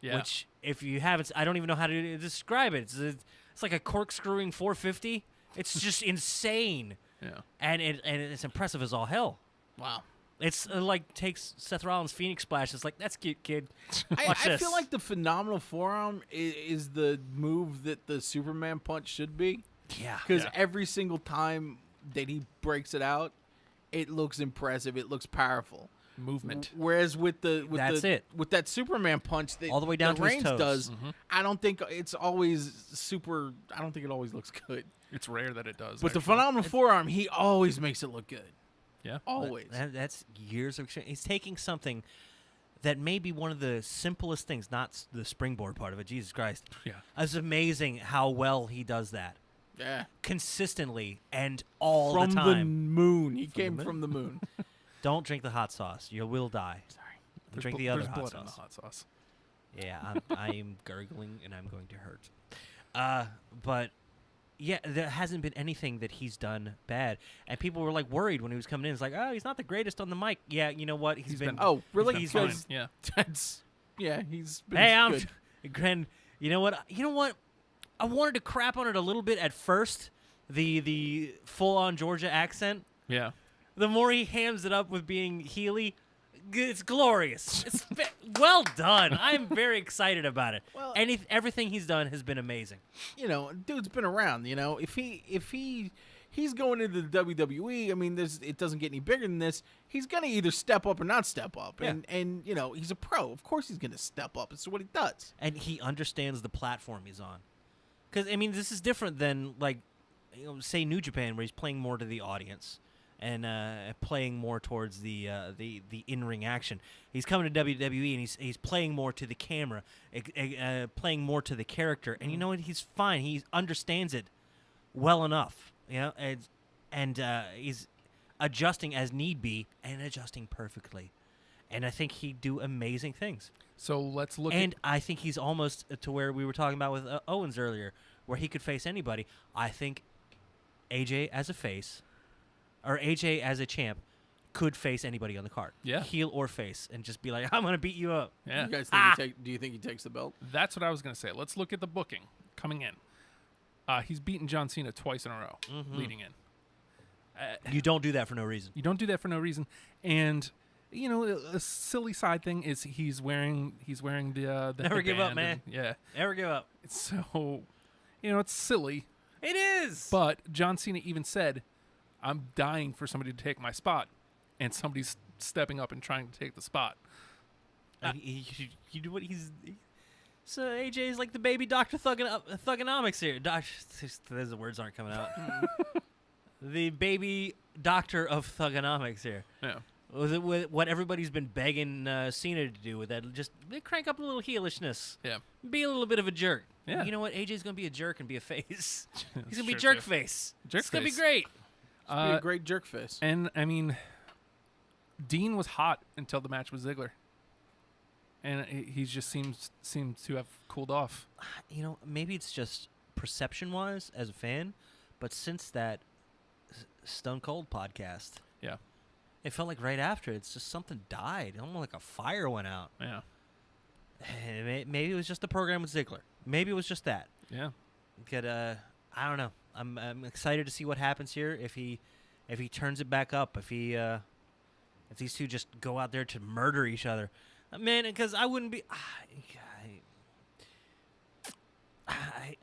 Yeah. which if you haven't, I don't even know how to describe it. It's like a corkscrewing 450. It's just insane. Yeah. And it's impressive as all hell. Wow. It's like takes Seth Rollins' Phoenix Splash. It's like, that's cute, kid. I Watch this. feel like the phenomenal forearm is the move that the Superman punch should be. Yeah. Because every single time that he breaks it out, it looks impressive. It looks powerful. Movement. Whereas with That's it. with that Superman punch that All the way down that to his Reigns toes. does, I don't think it's always super. I don't think it always looks good. It's rare that it does. But the actually. phenomenal forearm, he always makes it look good. Yeah. Always. That's years of experience. He's taking something that may be one of the simplest things, not the springboard part of it. Jesus Christ. Yeah. It's amazing how well he does that. Yeah. Consistently and all From the the time. moon. He the came moon? from the moon. Don't drink the hot sauce. You will die. Sorry. Drink the other There's hot blood in the sauce. hot sauce. Yeah, I am gurgling and I'm going to hurt. But yeah, there hasn't been anything that he's done bad, and people were like worried when he was coming in. It's like, oh, he's not the greatest on the mic. Yeah, you know what? He's been- Oh, really? He's He's been been- fine. Yeah. That's yeah. He's been Hey, I'm. good. Gren, you know what? You know what? I wanted to crap on it a little bit at first. The full on Georgia accent. Yeah. The more he hams it up with being Healy, it's glorious. It's well done. I'm very excited about it. Well- Everything he's done has been amazing. You know, dude's been around. You know, if he's going into the WWE, I mean, it doesn't get any bigger than this. He's gonna either step up or not step up, Yeah. and you know, he's a pro. Of course, he's gonna step up. It's what he does. And he understands the platform he's on. Because I mean, this is different than like, say New Japan, where he's playing more to the audience and playing more towards the in-ring action. He's coming to WWE and he's playing more to the camera, playing more to the character. And you know what? He's fine. He understands it well enough. You know, and he's adjusting as need be and adjusting perfectly. And I think he'd do amazing things. So let's look And at I think he's almost to where we were talking about with Owens earlier, where he could face anybody. I think AJ as a face, or AJ as a champ, could face anybody on the card. Yeah. Heel or face, and just be like, I'm going to beat you up. yeah. You guys think do you think he takes the belt? That's what I was going to say. Let's look at the booking coming in. He's beaten John Cena twice in a row leading in. You don't do that for no reason. You don't do that for no reason. And you know, a silly side thing is he's wearing the Never give up, headband man. yeah. Never give up. So, you know, it's silly. It is. But John Cena even said, "I'm dying for somebody to take my spot," and somebody's stepping up and trying to take the spot. You do what he's. So AJ's like the baby Dr. Thugonomics here. The words aren't coming out. The baby doctor of Thugonomics here. Yeah. With what everybody's been begging Cena to do with that, just crank up a little heelishness. Yeah. Be a little bit of a jerk. Yeah. You know what? AJ's going to be a jerk and be a face. He's going to be Sure, jerk too. face. Jerk It's going to be face. great. Be a great jerk fist. And I mean, Dean was hot until the match with Ziggler, and he just seems to have cooled off. You know, maybe it's just perception-wise as a fan, but since that Stone Cold podcast, Yeah. it felt like right after it's just something died. Almost like a fire went out. Yeah. And maybe it was just the program with Ziggler. Maybe it was just that. Yeah. I don't know. I'm excited to see what happens here. If he turns it back up, if these two just go out there to murder each other, man. Because I wouldn't be.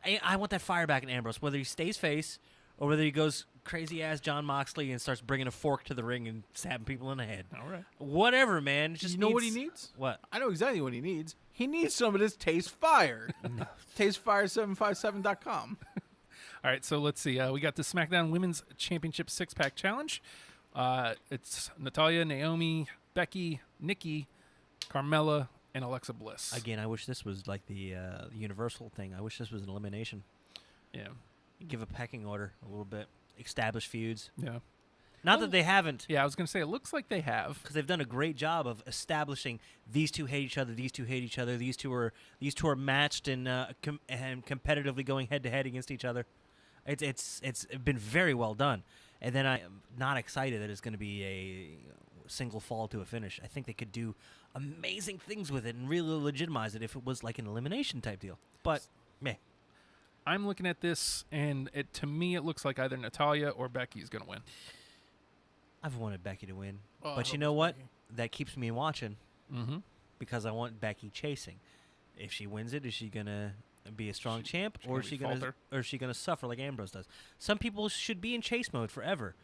I want that fire back in Ambrose, whether he stays face or whether he goes crazy ass John Moxley and starts bringing a fork to the ring and stabbing people in the head. All right. Whatever, man. It just You know what he needs? What? I know exactly what he needs. He needs some of this Taste Fire. TasteFire757.com. All right, so let's see. We got the SmackDown Women's Championship six-pack challenge. It's Natalya, Naomi, Becky, Nikki, Carmella, and Alexa Bliss. Again, I wish this was like the Universal thing. I wish this was an elimination. Yeah. Give a pecking order a little bit. Establish feuds. Yeah. Not that they haven't, Yeah, I was going to say, it looks like they have. because they've done a great job of establishing these two hate each other. These two hate each other. These two are matched and and competitively going head to head against each other. It's been very well done. And then I am not excited that it's going to be a single fall to a finish. I think they could do amazing things with it and really legitimize it if it was like an elimination type deal. But meh. I'm looking at this, and to me, it looks like either Natalya or Becky is going to win. I've wanted Becky to win. Oh, I But you hope know it's what? Becky. That keeps me watching Mm-hmm. because I want Becky chasing. If she wins it, is she going to be a strong champ, or is she gonna going to falter. or is she going to suffer like Ambrose does? Some people should be in chase mode forever.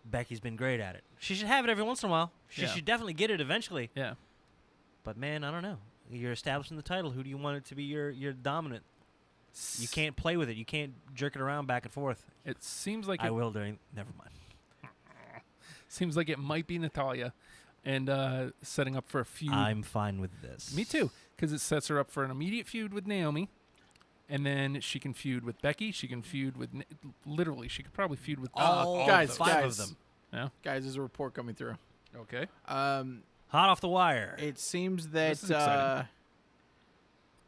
Becky's been great at it. She should have it every once in a while. She Yeah. should definitely get it eventually. Yeah. But man, I don't know. You're establishing the title. Who do you want it to be your dominant? You can't play with it. You can't jerk it around back and forth. It seems like I will during. Never mind. Seems like it might be Natalya. and setting up for a feud. I'm fine with this. Me too, because it sets her up for an immediate feud with Naomi, and then she can feud with Becky. She can feud with literally. She could probably feud with All guys, five guys. of them. Yeah. Guys, there's a report coming through. Okay. Hot off the wire. It seems This is that exciting.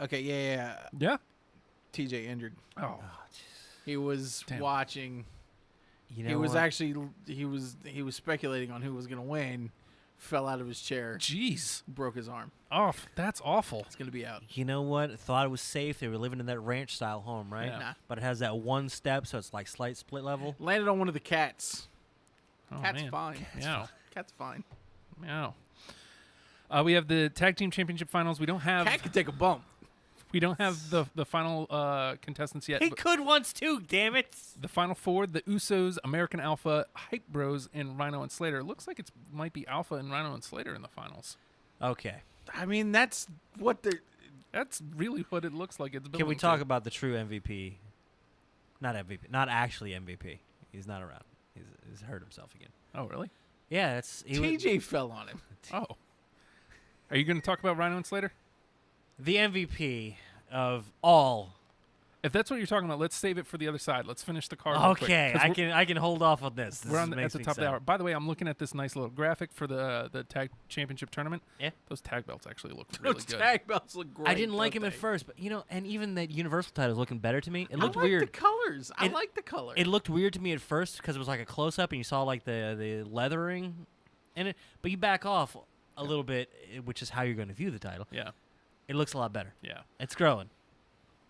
okay, yeah. Yeah. TJ injured. Oh. He was Damn. watching. You know He was what? actually he was speculating on who was going to win. Fell out of his chair, Jeez. broke his arm. Oh, that's awful. It's going to be out. You know what? Thought it was safe. They were living in that ranch-style home, right? Yeah. Nah. But it has that one step, so it's like slight split level. Landed on one of the cats. Oh, Cat's man. fine. Meow. Cat's fine. Meow. We have the tag team championship finals. We don't have Cat could take a bump. the final contestants yet. He but could once too, damn it. the final four: the Usos, American Alpha, Hype Bros, and Rhino and Slater. It looks like it might be Alpha and Rhino and Slater in the finals. Okay. I mean, that's what they're. That's really what it looks like. It's Can we building talk to. about the true MVP? Not MVP. Not actually MVP. He's not around. He's hurt himself again. Oh, really? Yeah, it's TJ fell on him. Oh. Are you going to talk about Rhino and Slater? the MVP of all. If that's what you're talking about, let's save it for the other side. Let's finish the card. real quick, Okay, 'cause I can hold off on this. We're on at the top of the hour. By the way, I'm looking at this nice little graphic for the tag championship tournament. Yeah. Those tag belts actually look really Those good. tag belts look great. I didn't like don't him at they? first, but and even that Universal title is looking better to me. It looked I like weird. the colors. I It- like the color. It looked weird to me at first because it was like a close up and you saw like the leathering in it. But you back off a little bit, which is how you're going to view the title. Yeah, It looks a lot better. yeah. It's growing.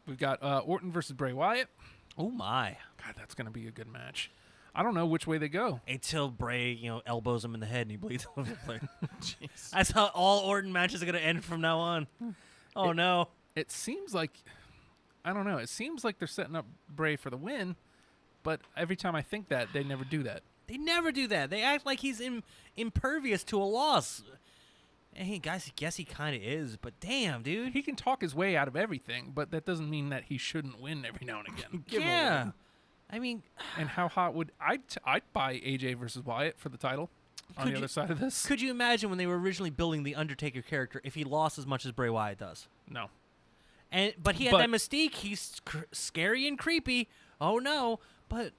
We've got Orton versus Bray Wyatt. Oh my! God, that's going to be a good match. I don't know which way they go. Until Bray, elbows him in the head and he bleeds all over the place. Jeez. That's how all Orton matches are going to end from now on. Oh no! It seems like, I don't know. It seems like they're setting up Bray for the win, but every time I think that, they never do that. They never do that. They act like he's impervious to a loss. Hey, guys, I guess he kind of is, but damn, dude. He can talk his way out of everything, but that doesn't mean that he shouldn't win every now and again. Give him a Yeah. win. I mean, And how hot would I'd buy AJ versus Wyatt for the title on Could the you- other side of this? could you imagine when they were originally building the Undertaker character if he lost as much as Bray Wyatt does? No. But he had But- that mystique. He's scary and creepy. Oh no! But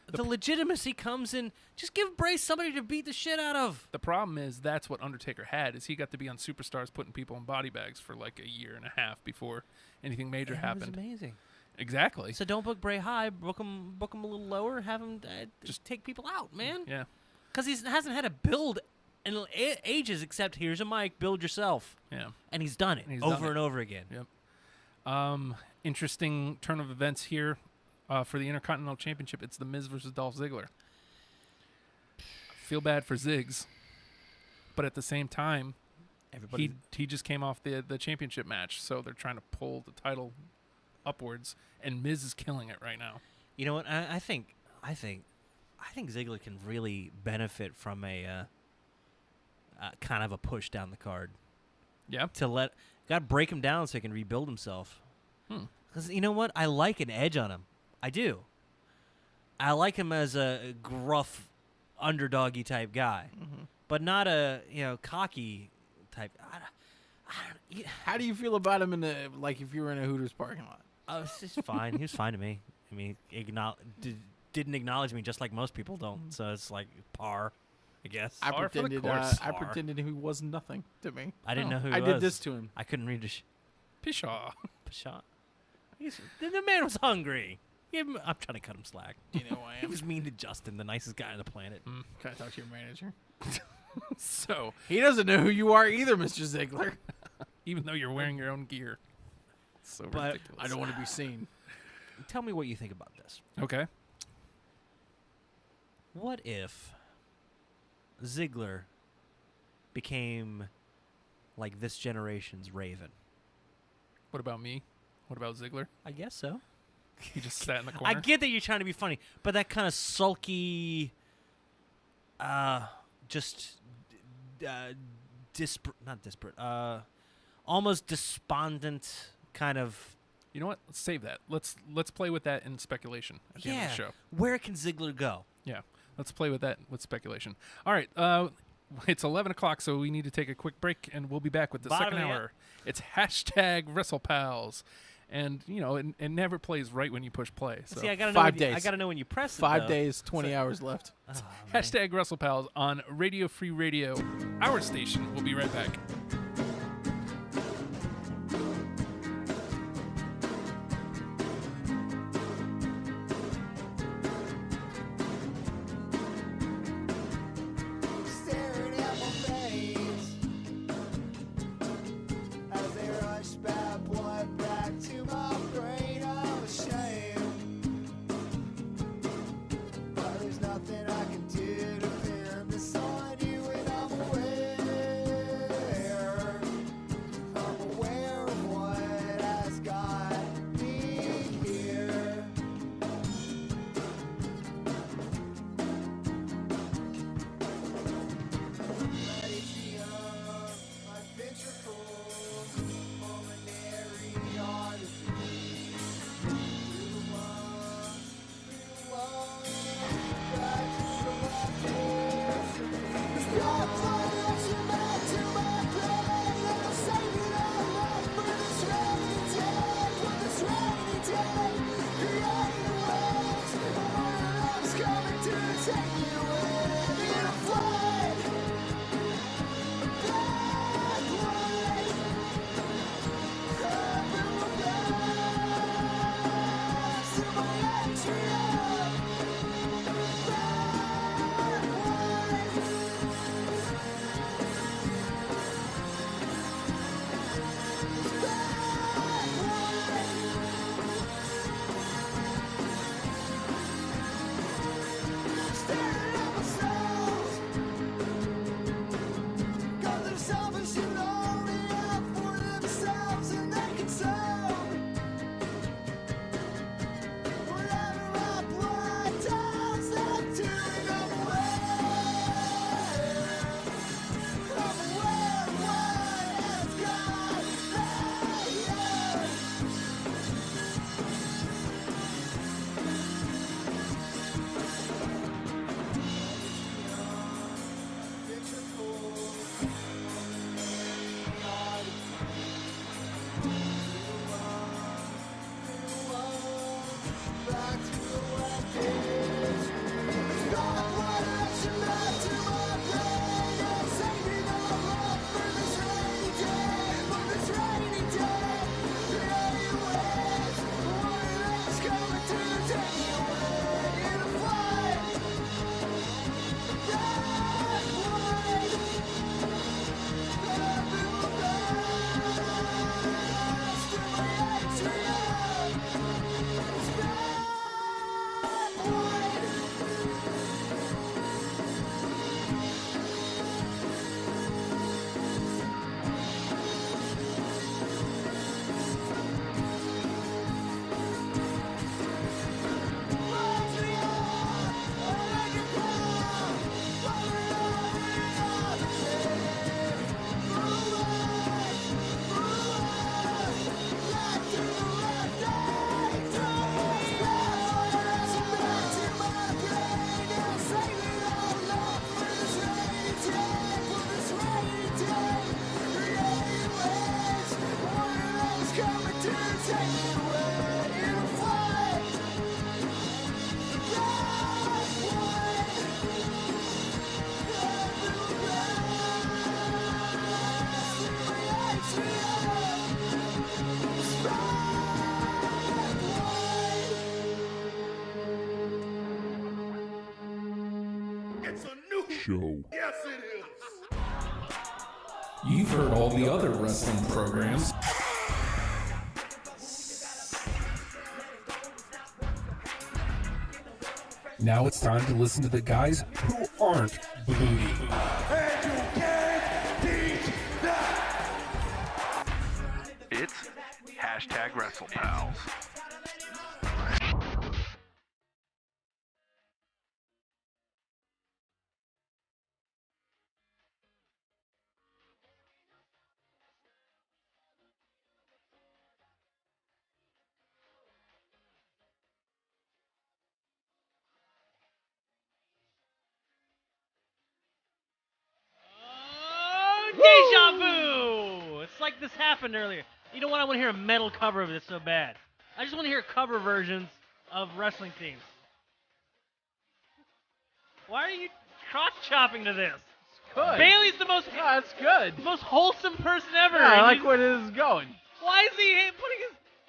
the legitimacy comes in. Just give Bray somebody to beat the shit out of. The problem is that's what Undertaker had is he got to be on Superstars putting people in body bags for like a year and a half before anything major And it was happened. amazing. Exactly. So don't book Bray high. Book him a little lower. Have him just take people out, man. Yeah. Because he hasn't had a build in ages. Except here's a mic. Build yourself. Yeah. And he's done it He's done over it. and over again. Yep. Interesting turn of events here for the Intercontinental Championship. It's The Miz versus Dolph Ziggler. Feel bad for Ziggs, but at the same time, Everybody. he just came off the championship match, so they're trying to pull the title upwards, and Miz is killing it right now. You know what? I think Ziggler can really benefit from a kind of a push down the card Yeah. to got to break him down so he can rebuild himself. Hmm. Because you know what? I like an edge on him. I do. I like him as a gruff, underdoggy type guy, but not a cocky type. How do you feel about him if you were in a Hooters parking lot? It's just fine. He was fine to me. I mean, didn't acknowledge me just like most people don't. So it's like par, I guess. I Par for the pretended. course. I pretended he was nothing to me. I didn't know who he I was. did this to him. I couldn't read the Pshaw. shot. The man was hungry. I'm trying to cut him slack. Do you know who I He am? was mean to Justin, the nicest guy on the planet. Can I talk to your manager? So, He doesn't know who you are either, Mr. Ziggler. even though you're wearing your own gear. It's so But ridiculous. I don't want to be seen. Tell me what you think about this. Okay. What if Ziggler became like this generation's Raven? What about me? What about Ziggler? I guess so. He just sat in the I corner. get that you're trying to be funny, but that kind of sulky, almost despondent kind of. You know what? Let's save that. Let's play with that in speculation at the end of the show. Where can Ziggler go? Yeah. Let's play with that with speculation. All right. It's 11 o'clock, so we need to take a quick break, and we'll be back with the Bottom second of the hour. It's hashtag WrestlePals. And, you know, it never plays right when you push play. So. See, I gotta know. 5 when you- I days. gotta know when you press it. 5 though. days, 20 hours left. Oh, man. Hashtag WrestlePals on Radio Free Radio, our station. We'll be right back. Staring at my face as they rush bad blood back to my brain. I'm ashamed, but there's nothing I can do to pin this on you, and I'm aware of what has got me here. Take you in a flood. Cause they're selfish and only out for themselves, and they can sell whatever my blood tells them to. And I'm aware of what has got me. It's a new Show. Yes, it is. You've heard all the other wrestling programs. Now it's time to listen to the guys who aren't booty. And you can't beat that. It's hashtag WrestlePals. this happened earlier. You know what? I want to hear a metal cover of this so bad. I just want to hear cover versions of wrestling themes. Why are you crotch chopping to this? Good. Bailey's the most That's good. wholesome person ever. Yeah, I and like he's- where this is going. Why is he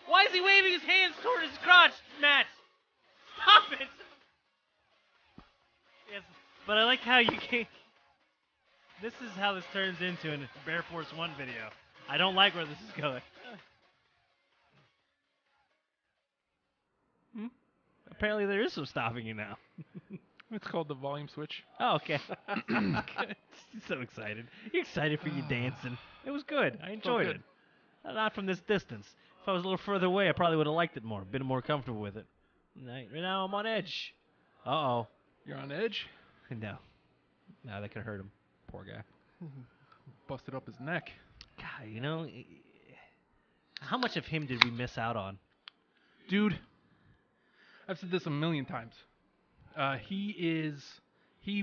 Why is he waving his hands toward his crotch, Matt? Stop it. Yes, but I like how you can't. This is how this turns into a Bear Force 1 video. I don't like where this is going. Apparently there is some stopping you now. It's called the volume switch. Oh, okay. Good. So excited. You're excited for you dancing. It was good. I enjoyed it. Not from this distance. If I was a little further away, I probably would have liked it more. Been more comfortable with it. Right now I'm on edge. Uh-oh. You're on edge. No. No, that could hurt him. Poor guy. Busted up his neck. God, you know, how much of him did we miss out on? Dude, I've said this a million times. He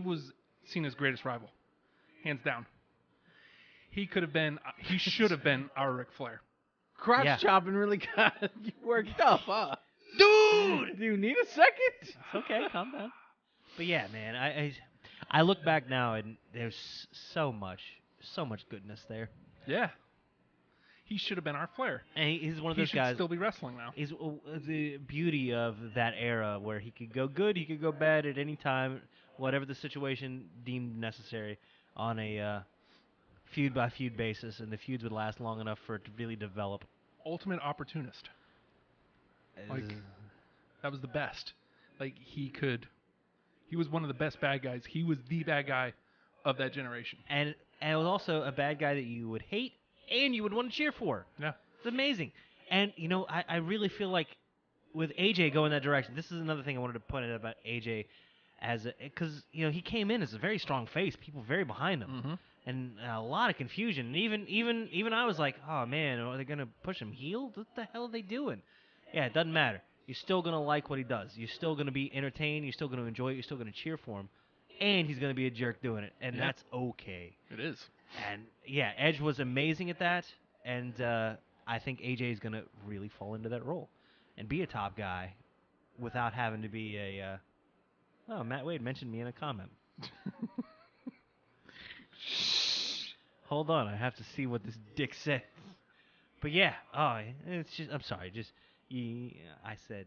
was Cena's greatest rival. Hands down. He should have been our Ric Flair. Crotch chopping really got you worked up, huh? Dude! Do you need a second? It's okay, calm down. But yeah, man, I look back now and there's so much goodness there. Yeah. He should have been our Flair. And he's one of He those should guys. still be wrestling now. He's the beauty of that era where he could go good, he could go bad at any time, whatever the situation deemed necessary, on a feud by feud basis, and the feuds would last long enough for it to really develop. Ultimate opportunist. Like, that was the best. Like, he was one of the best bad guys. He was the bad guy of that generation. And it was also a bad guy that you would hate and you would want to cheer for. Yeah. It's amazing. And, you know, I really feel like with AJ going that direction, this is another thing I wanted to point out about AJ, because, you know, he came in as a very strong face, people very behind him. Mm-hmm. And a lot of confusion. And even I was like, oh, man, are they going to push him heel? What the hell are they doing? Yeah, it doesn't matter. You're still going to like what he does. You're still going to be entertained. You're still going to enjoy it. You're still going to cheer for him. And he's going to be a jerk doing it. And that's okay. It is. And, yeah, Edge was amazing at that. And I think AJ is going to really fall into that role and be a top guy without having to be a... oh, Matt Wade mentioned me in a comment. Hold on, I have to see what this dick says. But yeah, it's just, I'm sorry, I said,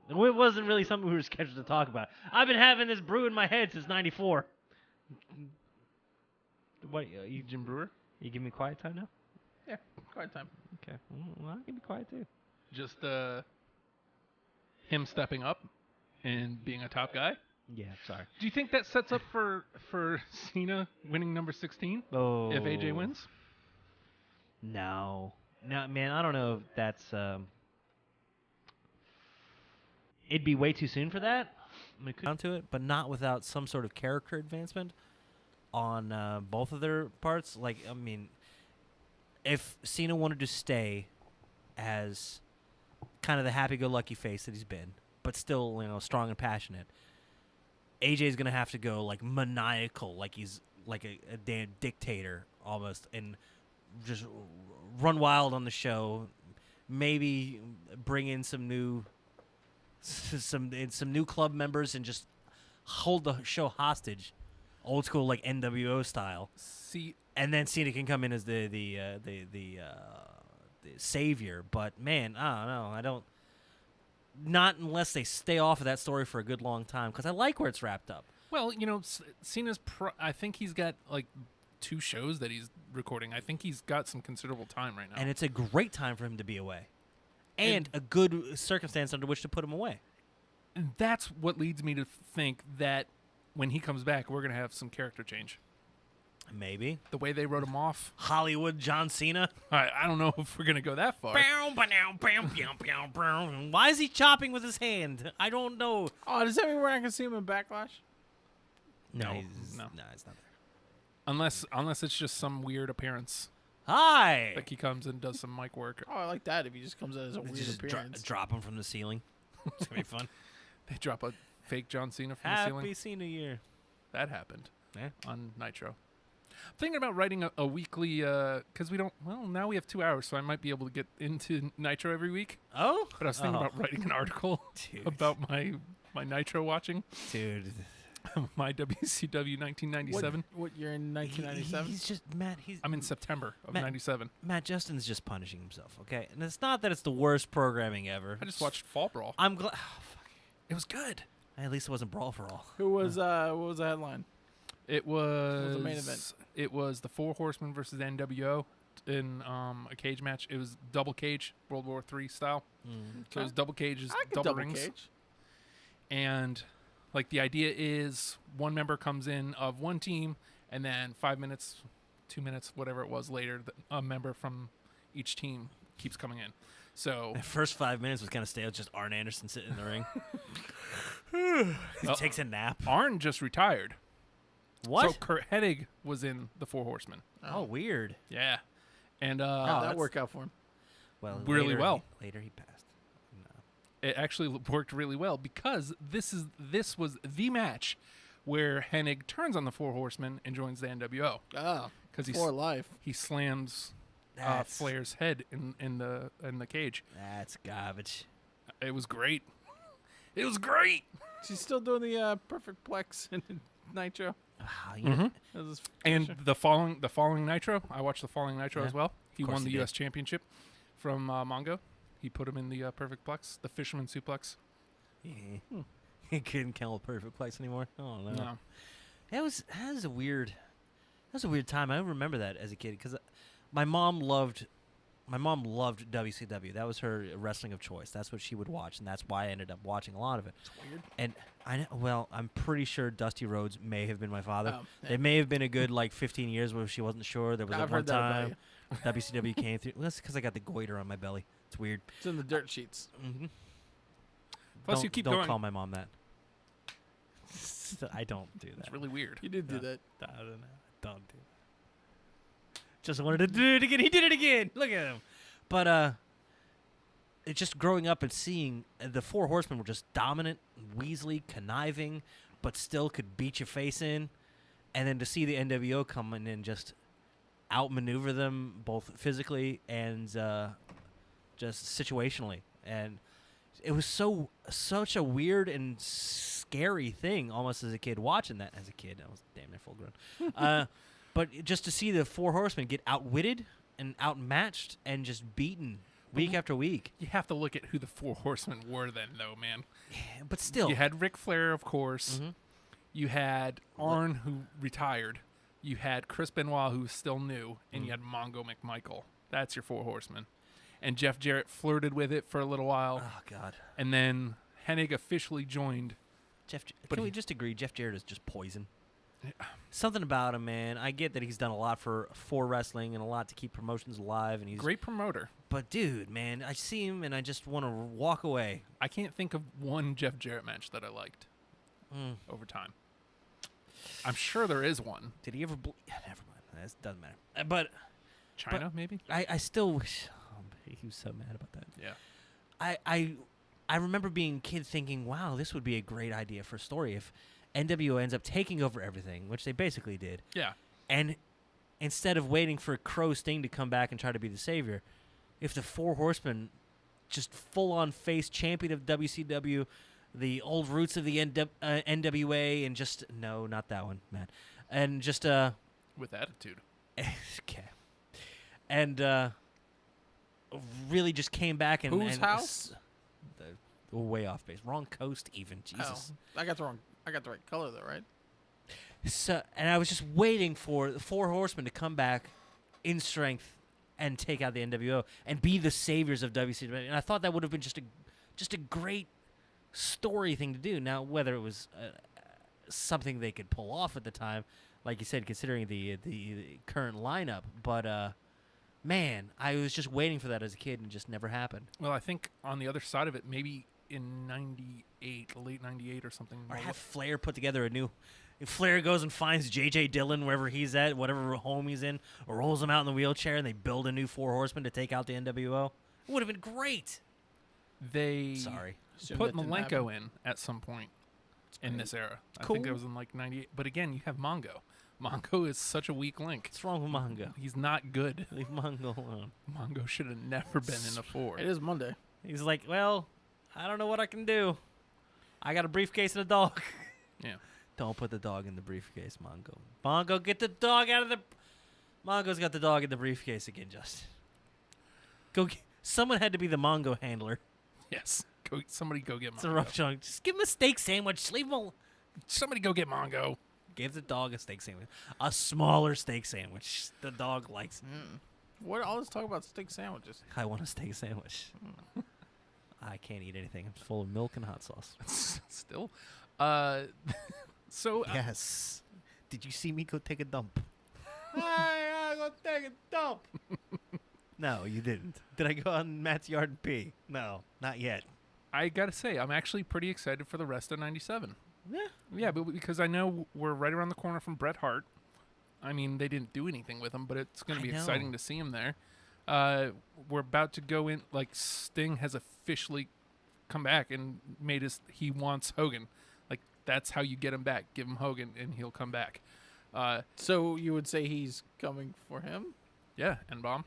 it wasn't really something we were scheduled to talk about. I've been having this brew in my head since '94. What, you Jim Brewer? You give me quiet time now? Yeah, quiet time. Okay, well, I'll give me quiet too. Just him stepping up and being a top guy. Yeah, sorry. Do you think that sets up for Cena winning number 16 Oh. if AJ wins? No, man, I don't know if that's. It'd be way too soon for that. I mean, down to it, but not without some sort of character advancement on both of their parts. Like, I mean, if Cena wanted to stay as kind of the happy-go-lucky face that he's been, but still, you know, strong and passionate, AJ's gonna have to go like maniacal, like he's like a damn dictator almost, and just run wild on the show. Maybe bring in some new club members and just hold the show hostage, old school like NWO style. See, and then Cena can come in as the savior. But man, I don't. Not unless they stay off of that story for a good long time, because I like where it's wrapped up. Well, you know, Cena's. I think he's got like 2 shows that he's recording. I think he's got some considerable time right now, And it's a great time for him to be away, and a good circumstance under which to put him away. And that's what leads me to think that when he comes back, we're gonna have some character change. Maybe the way they wrote him off, Hollywood John Cena. I don't know if we're gonna go that far. Why is he chopping with his hand? I don't know. Oh, does that mean we're not gonna see him in Backlash? No, it's not there. Unless it's just some weird appearance. Hi. Like he comes and does some mic work. Oh, I like that. If he just comes out as a weird Just appearance. drop him from the ceiling. It's gonna be fun. They drop a fake John Cena from Happy the ceiling. Cena year. That happened. Yeah. On Nitro. Thinking about writing a weekly, because we don't. Well, now we have 2 hours, so I might be able to get into Nitro every week. Oh, But I was thinking about writing an article Dude. about my Nitro watching, dude. my WCW 1997. What year in 1997? He's just Matt. I'm in September of Matt- 97. Matt Justin's just punishing himself. Okay, and it's not that it's the worst programming ever. I just watched Fall Brawl. I'm glad. Oh, fuck. It was good. At least it wasn't Brawl for All. Who was what was the headline? It was the main event? It was the Four Horsemen versus NWO in a cage match. It was double cage, World War III style. So it was double cages, I could double rings, cage. and like the idea is one member comes in of one team, and then 5 minutes, 2 minutes, whatever it was later, a member from each team keeps coming in. So The first 5 minutes was kind of stale. Just Arn Anderson sitting in the ring. He takes a nap. Arn just retired. What? So Kurt Hennig was in the Four Horsemen. Oh, weird. Yeah, and How'd that that's- work out for him? Well, Really later well. Later he passed. No. it actually worked really well because this was the match where Hennig turns on the Four Horsemen and joins the NWO Oh, because for life. he slams That's Flair's head in the cage. That's garbage. It was great. It was great. She's still doing the perfect plex in Nitro. Wow, you know, That was his And finisher. the following Nitro, I watched the following Nitro Yeah, as well. He course won the he U.S. did. Championship from Mongo. He put him in the perfect plex, the Fisherman Suplex. yeah. He couldn't count perfect place anymore. Oh no. No. That was a weird time. I remember that as a kid because my mom loved WCW. That was her wrestling of choice. That's what she would watch, and that's why I ended up watching a lot of it. It's weird. And I know, well, I'm pretty sure Dusty Rhodes may have been my father. Oh, yeah. There may have been a good 15 years where she wasn't sure. There was I've one heard that about time WCW came through. Well, that's because I got the goiter on my belly. It's weird. It's in the dirt sheets. Mm-hmm. Plus, don't, you keep don't going. call my mom that. I don't do that. It's really weird. You did do that. I don't know. Don't do that. Just wanted to do it again. He did it again. Look at him. But it's just growing up and seeing the Four Horsemen were just dominant, Weasley, conniving, but still could beat your face in. And then to see the NWO come in and just outmaneuver them both physically and just situationally. And it was such a weird and scary thing almost as a kid watching that. As a kid, I was damn near full grown. But just to see the Four Horsemen get outwitted and outmatched and just beaten week after week. You have to look at who the Four Horsemen were then, though, man. Yeah, but still. You had Ric Flair, of course. Mhm. You had Arn, who retired. You had Chris Benoit, who was still new. And you had Mongo McMichael. That's your Four Horsemen. And Jeff Jarrett flirted with it for a little while. Oh, God. And then Hennig officially joined. Can we he- just agree Jeff Jarrett is just poison? Something about him, man. I get that he's done a lot for wrestling and a lot to keep promotions alive, and he's Great promoter. But dude, man, I see him and I just want to walk away. I can't think of one Jeff Jarrett match that I liked over time. I'm sure there is one. Did he ever? Never mind. That doesn't matter. But China, maybe? I still wish. Oh, he was so mad about that. Yeah. I remember being a kid thinking, wow, this would be a great idea for a story if NWO ends up taking over everything, which they basically did. Yeah. And instead of waiting for Crow Sting to come back and try to be the savior, if the Four Horsemen just full-on face champion of WCW, the old roots of the NWA, and just no, not that one, man, and just With attitude. okay, and really just came back and Whose house? Way off base, wrong coast even. Jesus. Oh, I got the right color though, right? So, and I was just waiting for the Four Horsemen to come back in strength and take out the NWO and be the saviors of WCW. And I thought that would have been just a great story thing to do. Now, whether it was something they could pull off at the time, like you said, considering the current lineup, but man, I was just waiting for that as a kid and it just never happened. Well, I think on the other side of it, maybe in 98, late 98 or something. Or have Flair put together a new... If Flair goes and finds J.J. Dillon wherever he's at, whatever home he's in, or rolls him out in the wheelchair and they build a new Four Horsemen to take out the NWO, it would have been great. They Sorry. put Malenko in at some point in this era. I think Cool. it was in like 98. But again, you have Mongo. Mongo is such a weak link. What's wrong with Mongo? He's not good. Leave Mongo alone. Mongo should have never been in a 4. It is Monday. He's like, well, I don't know what I can do. I got a briefcase and a dog. Yeah. Don't put the dog in the briefcase, Mongo. Mongo, get the dog out of the... Mongo's got the dog in the briefcase again, Justin. Someone had to be the Mongo handler. Yes. Somebody go get Mongo. It's a rough chunk. Just give him a steak sandwich. Leave him alone. Somebody go get Mongo. Give the dog a steak sandwich. A smaller steak sandwich. The dog likes it. What? All this talk about steak sandwiches. I want a steak sandwich. I can't eat anything. It's full of milk and hot sauce. Still. So Yes. Did you see me go take a dump? I go take a dump. No, you didn't. Did I go on Matt's yard and pee? No, not yet. I gotta say, I'm actually pretty excited for the rest of '97. Yeah. Yeah, but because I know we're right around the corner from Bret Hart. I mean, they didn't do anything with him, but it's going to be exciting to see him there. We're about to go in, like, Sting has officially come back and he wants Hogan. Like, that's how you get him back. Give him Hogan, and he'll come back. So you would say he's coming for him? Yeah, N-Bomb.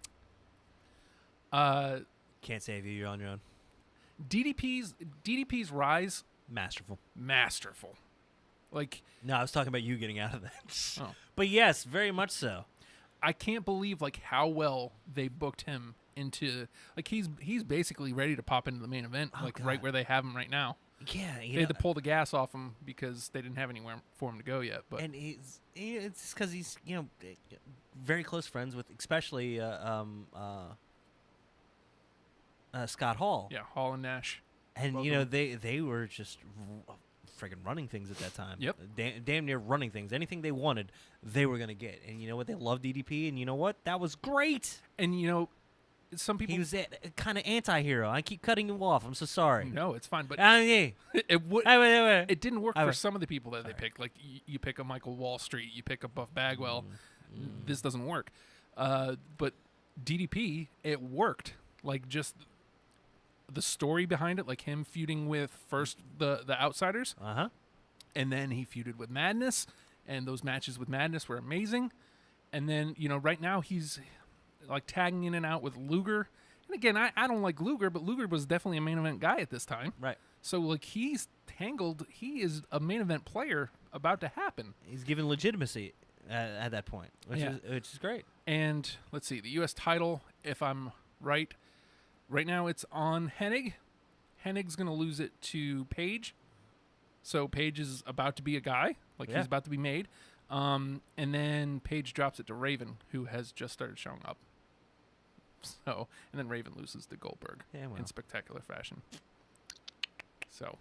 Can't save you. You're on your own. DDP's rise, Masterful. Like, No, I was talking about you getting out of that. Oh. But yes, very much so. I can't believe like how well they booked him into like he's basically ready to pop into the main event, like right where they have him right now. Yeah, They had to pull the gas off him because they didn't have anywhere for him to go yet. But and it's because he's very close friends with especially Scott Hall. yeah, Hall and Nash. And Both you know of they were just friggin' running things at that time. Yep. Damn near running things. Anything they wanted, they were gonna get. And you know what? They loved DDP. And you know what? That was great. And you know, some people He was a kind of anti-hero. I keep cutting you off. I'm so sorry. no, it's fine, but Yeah. it would. It It didn't work I for was- some of the people that they picked. Like you pick a Michael Wall Street, you pick a Buff Bagwell. This doesn't work. But DDP, it worked. Like just the story behind it, like him feuding with first the Outsiders, and then he feuded with Madness, and those matches with Madness were amazing. And then right now he's like tagging in and out with Luger. And again, I don't like Luger, but Luger was definitely a main event guy at this time. Right. So like he's tangled. He is a main event player about to happen. He's given legitimacy at that point, which is great. And let's see, the U.S. title, if I'm right now it's on Hennig. Hennig's going to lose it to Page. So Page is about to be a guy. Like he's about to be made. And then Page drops it to Raven, who has just started showing up. So, and then Raven loses to Goldberg in spectacular fashion. So,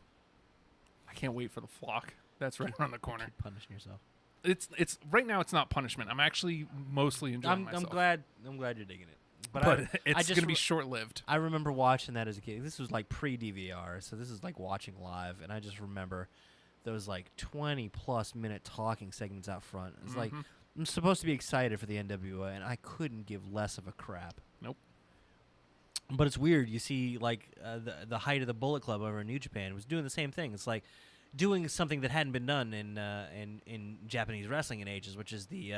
I can't wait for the flock. That's right around the corner. Keep punishing yourself. It's right now. It's not punishment. I'm actually mostly enjoying myself. I'm glad you're digging it. But I it's just going to be short-lived. I remember watching that as a kid. This was like pre-DVR, so this is like watching live, and I just remember those like 20-plus minute talking segments out front. It's like I'm supposed to be excited for the NWA, and I couldn't give less of a crap. Nope. But it's weird. You see, like the height of the Bullet Club over in New Japan was doing the same thing. It's like doing something that hadn't been done in Japanese wrestling in ages, which is the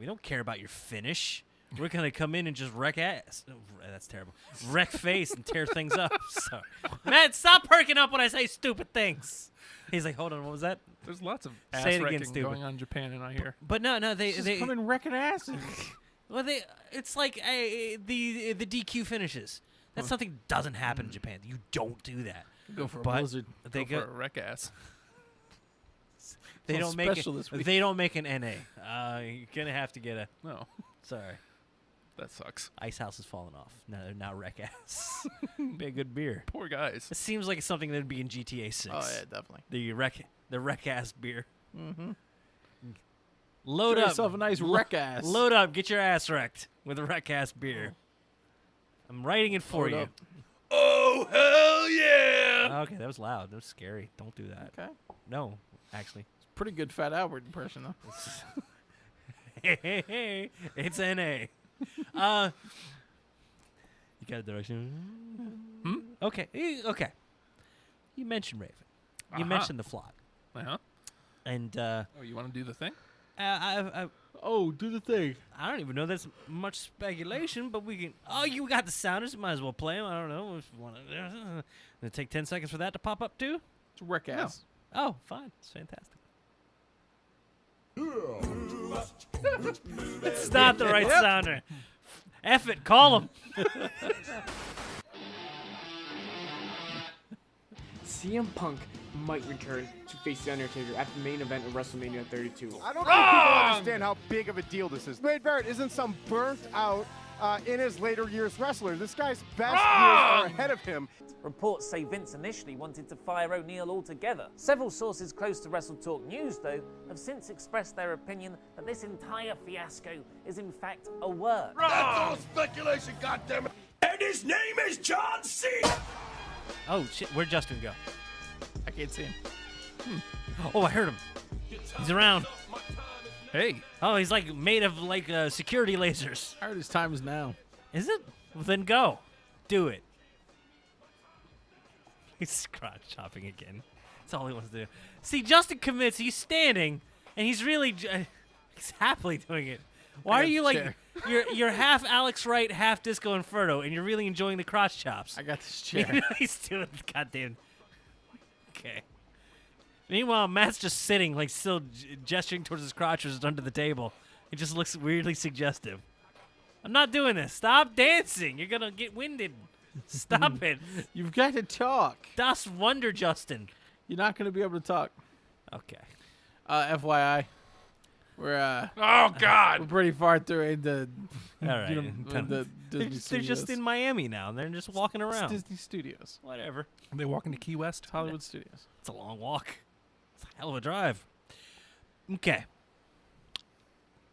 we don't care about your finish. We're going to come in and just wreck ass. Oh, that's terrible. Wreck face and tear things up. Sorry. Matt, stop perking up when I say stupid things. He's like, hold on, what was that? There's lots of Say ass it again, wrecking stupid. going on in Japan, and I hear. But no, they come in wrecking asses. well, it's like the DQ finishes. That's something that doesn't happen in Japan. You don't do that. Go for a But blizzard. They Go for a wreck ass. They Well, don't make special this week. They don't make an NA. You're gonna have to get a. No, Sorry. that sucks. Ice House has fallen off. No, they're not wreck ass. Be a good beer. Poor guys. It seems like it's something that'd be in GTA 6. Oh yeah, definitely. The wreck ass beer. Mm-hmm. Load Get up. yourself a nice wreck ass. Load up. Get your ass wrecked with a wreck ass beer. I'm writing it for Load you. up. Oh, hell yeah! Okay, that was loud. That was scary. Don't do that. Okay. No, actually. Pretty good Fat Albert impression though. Hey, it's NA. You got a direction? Okay. Okay. You mentioned Raven. You Uh-huh. mentioned the flock. Uh-huh. And Oh, you want to do the thing? Oh, do the thing. I don't even know that's much speculation, but we can. Oh, you got the sounders. Might as well play them. I don't know if you want to. Gonna take 10 seconds for that to pop up too. It's wreck ass. Oh, fine. It's fantastic. It's not the right sounder. F it. Call him. CM Punk might return to face The Undertaker at the main event of WrestleMania 32. I don't think people understand how big of a deal this is. Wade Barrett isn't some burnt out in his later years wrestler. This guy's best years are ahead of him. Reports say Vince initially wanted to fire O'Neil altogether. Several sources close to WrestleTalk News, though, have since expressed their opinion that this entire fiasco is in fact a work. That's all speculation, goddammit. And his name is John Cena. Oh shit! Where'd Justin go? I can't see him. Oh, I heard him. He's around. Hey. Oh, he's like made of like security lasers. I heard his time is now. Is it? Well, then go. Do it. He's crotch chopping again. That's all he wants to do. See, Justin commits. He's standing, and he's really he's happily doing it. Why are you like you're half Alex Wright, half Disco Inferno, and you're really enjoying the crotch chops? I got this chair. He's doing goddamn. Okay. Meanwhile, Matt's just sitting, like still gesturing towards his crotch, which is under the table. It just looks weirdly suggestive. I'm not doing this. Stop dancing. You're gonna get winded. Stop it. You've got to talk. Das Wonder, Justin. You're not going to be able to talk. Okay. FYI, we're Oh God. we're pretty far through into All right. the They're Disney just Studios. in Miami now, and they're just walking It's around. Disney Studios. Whatever. Are they walking to Key West? Hollywood Studios. It's a long walk. It's a hell of a drive. Okay.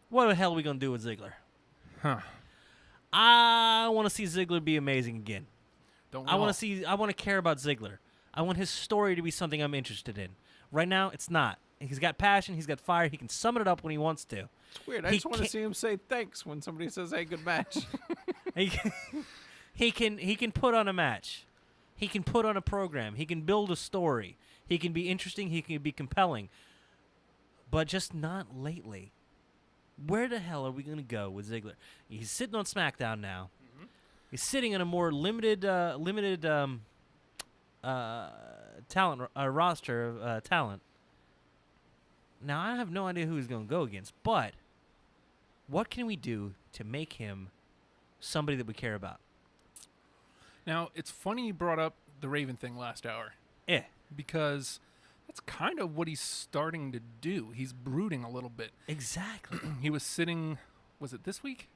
What the hell are we gonna do with Ziggler? Huh. I want to see Ziggler be amazing again. Don't I want to care about Ziggler. I want his story to be something I'm interested in. Right now, it's not. He's got passion. He's got fire. He can summon it up when he wants to. It's weird. I He just want to can't- see him say thanks when somebody says, "Hey, good match." He can put on a match. He can put on a program. He can build a story. He can be interesting. He can be compelling. But just not lately. Where the hell are we going to go with Ziggler? He's sitting on SmackDown now. He's sitting in a more limited talent roster of talent. Now, I have no idea who he's going to go against, but what can we do to make him somebody that we care about? Now, it's funny you brought up the Raven thing last hour. Yeah. Because that's kind of what he's starting to do. He's brooding a little bit. Exactly. He was sitting, was it this week?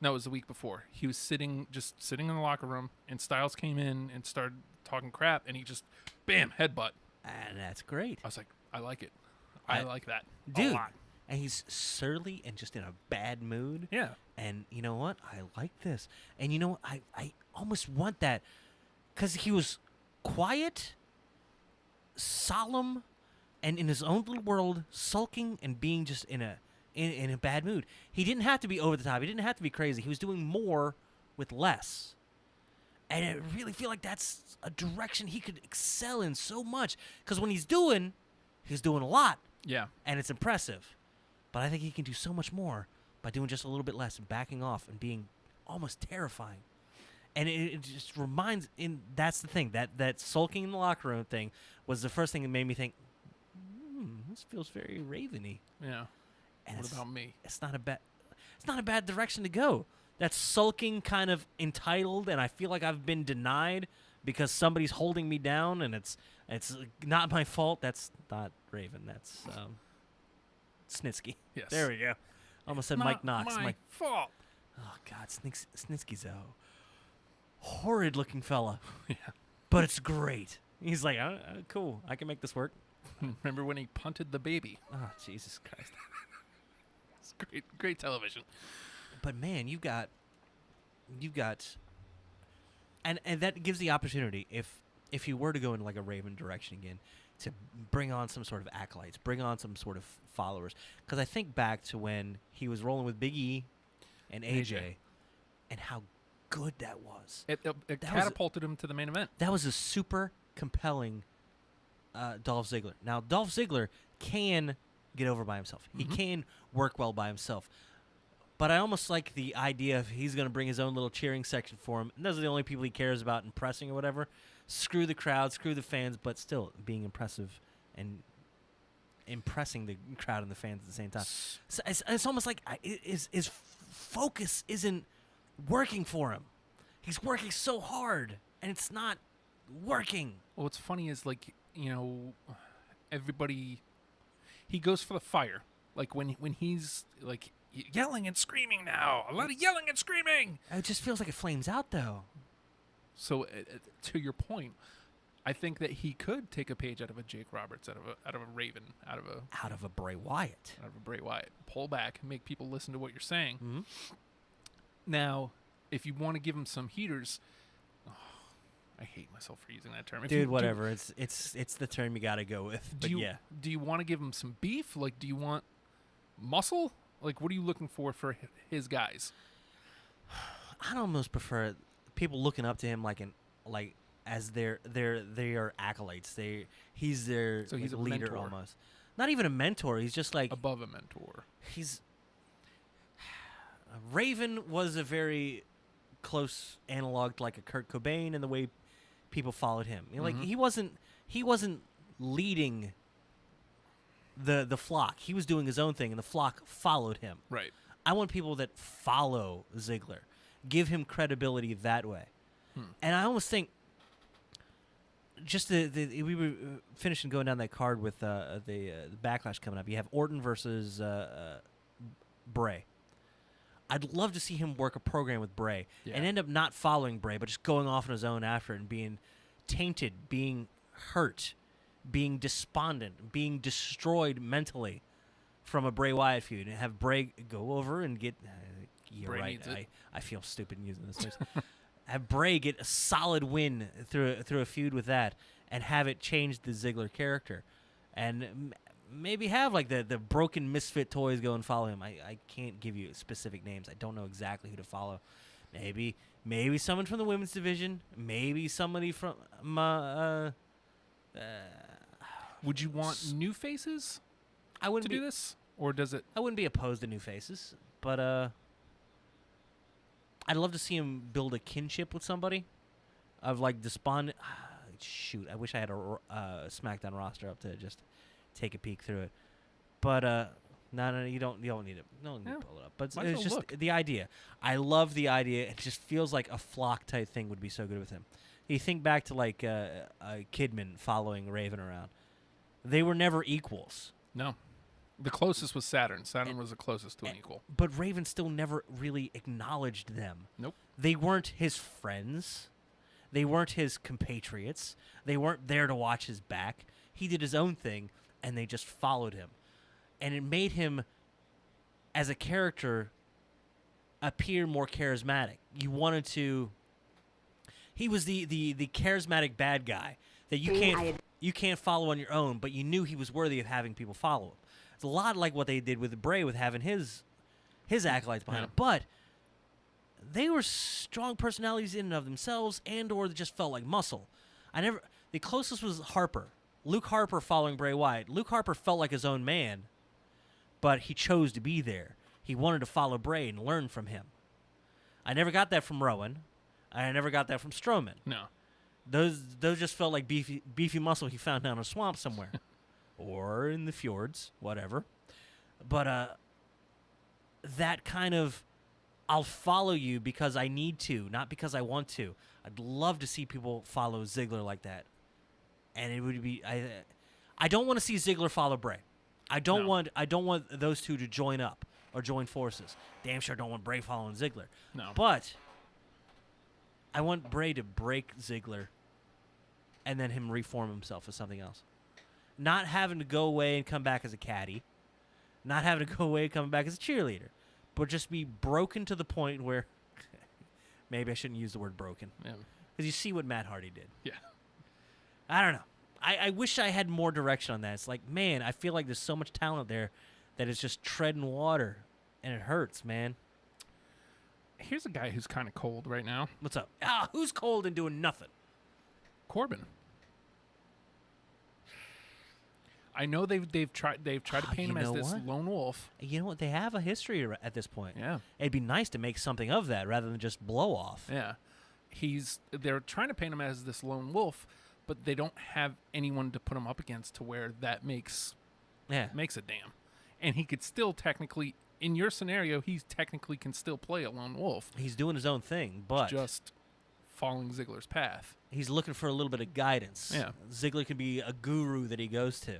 No, it was the week before. He was just sitting in the locker room, and Styles came in and started talking crap, and he just, bam, headbutt. And that's great. I was like, I like it. I like that Dude. a lot. And he's surly and just in a bad mood. Yeah. And you know what? I like this. And you know what? I almost want that because he was quiet, solemn, and in his own little world, sulking and being just in a bad mood. He didn't have to be over the top. He didn't have to be crazy. He was doing more with less. And I really feel like that's a direction he could excel in so much. Because when he's doing a lot. Yeah. And it's impressive. But I think he can do so much more by doing just a little bit less and backing off and being almost terrifying. And it just reminds, that's the thing, that sulking in the locker room thing was the first thing that made me think, this feels very Raven-y. Yeah. And What about me? It's not a bad direction to go. That sulking kind of entitled, and I feel like I've been denied because somebody's holding me down, and it's not my fault. That's not Raven. That's Snitsky. Yes. There we go. Almost said Not Mike Knox. my fault. Oh God, Snitsky's a horrid-looking fella. Yeah. But it's great. He's like, cool. I can make this work. Remember when he punted the baby? Oh Jesus Christ. It's great television. But man, you've got, and that gives the opportunity if you were to go in like a Raven direction again, to bring on some sort of acolytes, bring on some sort of followers. Because I think back to when he was rolling with Big E and AJ, and how good that was. It catapulted him to the main event. That was a super compelling Dolph Ziggler. Now Dolph Ziggler can get over by himself. He Mhm. can work well by himself. But I almost like the idea of he's going to bring his own little cheering section for him. And those are the only people he cares about impressing or whatever. Screw the crowd, screw the fans, but still being impressive and impressing the crowd and the fans at the same time. So it's almost like his focus isn't working for him. He's working so hard, and it's not working. Well, what's funny is, like, everybody, he goes for the fire. Like, when he's, like, yelling and screaming now. A lot of yelling and screaming. It just feels like it flames out, though. So, to your point, I think that he could take a page out of a Jake Roberts, out of a Raven, out of a Bray Wyatt. Out of a Bray Wyatt. Pull back, make people listen to what you're saying. Mm-hmm. Now, if you want to give him some heaters, I hate myself for using that term. If Dude, you, whatever. It's the term you got to go with. But yeah. Do you want to give him some beef? Like, do you want muscle? Like, what are you looking for his guys? I'd almost prefer people looking up to him as their acolytes. He's their So he's a leader mentor. almost. Not even a mentor. He's just like above a mentor. He's Raven was a very close analog to like a Kurt Cobain in the way people followed him. Like Mhm. he wasn't leading the flock. He was doing his own thing, and the flock followed him. Right. I want people that follow Ziggler, give him credibility that way. And I almost think just we were finishing going down that card with the Backlash coming up. You have Orton versus Bray. I'd love to see him work a program with Bray and end up not following Bray, but just going off on his own after it and being tainted, being hurt, being despondent, being destroyed mentally from a Bray Wyatt feud, and have Bray go over and get. You're Bray right. needs it. I feel stupid in using this phrase. Have Bray get a solid win through a feud with that, and have it change the Ziggler character, and maybe have like the broken misfit toys go and follow him. I can't give you specific names. I don't know exactly who to follow. Maybe someone from the women's division. Maybe somebody from Would you want new faces? I wouldn't to do this, or does it? I wouldn't be opposed to new faces, but I'd love to see him build a kinship with somebody, of like despondent. Shoot, I wish I had a SmackDown roster up to just take a peek through it, but no, you don't need it. No need to pull it up. But Might as it's well just look. the idea. I love the idea. It just feels like a flock type thing would be so good with him. You think back to like Kidman following Raven around. They were never equals. No. The closest was Saturn. Saturn was the closest to an equal. But Raven still never really acknowledged them. Nope. They weren't his friends. They weren't his compatriots. They weren't there to watch his back. He did his own thing, and they just followed him. And it made him, as a character, appear more charismatic. You wanted to... He was the charismatic bad guy that you can't follow on your own, but you knew he was worthy of having people follow him. It's a lot like what they did with Bray with having his acolytes behind him. But they were strong personalities in and of themselves, and or they just felt like muscle. The closest was Harper. Luke Harper following Bray Wyatt. Luke Harper felt like his own man, but he chose to be there. He wanted to follow Bray and learn from him. I never got that from Rowan. I never got that from Strowman. No. Those just felt like beefy muscle he found down a swamp somewhere. Or in the fjords, whatever. But that kind of, I'll follow you because I need to, not because I want to. I'd love to see people follow Ziggler like that. And it would be, I don't want to see Ziggler follow Bray. I don't want those two to join up or join forces. Damn sure don't want Bray following Ziggler. No. But I want Bray to break Ziggler and then him reform himself as something else. Not having to go away and come back as a caddy. Not having to go away and come back as a cheerleader. But just be broken to the point where... maybe I shouldn't use the word broken. Yeah. Because you see what Matt Hardy did. Yeah. I don't know. I wish I had more direction on that. It's like, man, I feel like there's so much talent there that is just treading water. And it hurts, man. Here's a guy who's kind of cold right now. What's up? Who's cold and doing nothing? Corbin. I know they've tried to paint him as this lone wolf. You know what? They have a history at this point. Yeah. It'd be nice to make something of that rather than just blow off. Yeah. They're trying to paint him as this lone wolf, but they don't have anyone to put him up against to where that makes a damn. And he could still technically, in your scenario, he technically can still play a lone wolf. He's doing his own thing, but just following Ziggler's path. He's looking for a little bit of guidance. Yeah. Ziggler could be a guru that he goes to.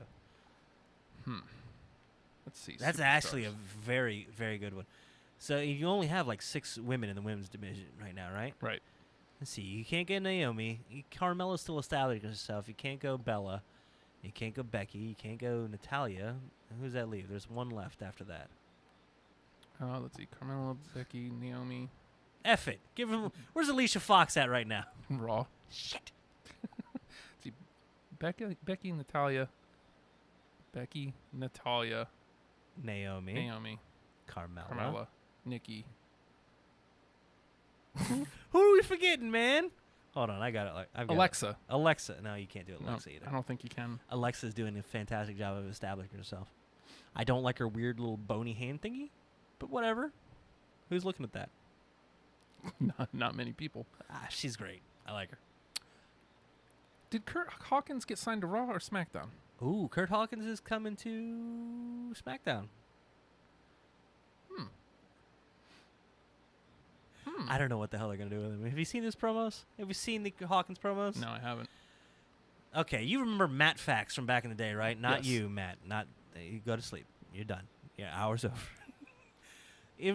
Let's see. That's actually a very, very good one. So you only have like 6 women in the women's division right now, right? Right. Let's see. You can't get Naomi. Carmella's still establishing herself. You can't go Bella. You can't go Becky. You can't go Natalia. Who's that leave? There's one left after that. Let's see. Carmella, Becky, Naomi. F it. Give him. Where's Alicia Fox at right now? Raw. Shit. See, Becky, Natalia. Becky, Natalia. Naomi. Carmella. Nikki. Who are we forgetting, man? Hold on, I got it. I've got Alexa. Alexa. No, you can't do Alexa either. I don't think you can. Alexa's doing a fantastic job of establishing herself. I don't like her weird little bony hand thingy, but whatever. Who's looking at that? Not many people. She's great. I like her. Did Kurt Hawkins get signed to Raw or SmackDown? Ooh, Kurt Hawkins is coming to SmackDown. I don't know what the hell they're going to do with him. Have you seen his promos? Have you seen the Hawkins promos? No, I haven't. Okay, you remember Matt Fax from back in the day, right? Not Yes. you, Matt. You go to sleep. You're done. Yeah, hour's over.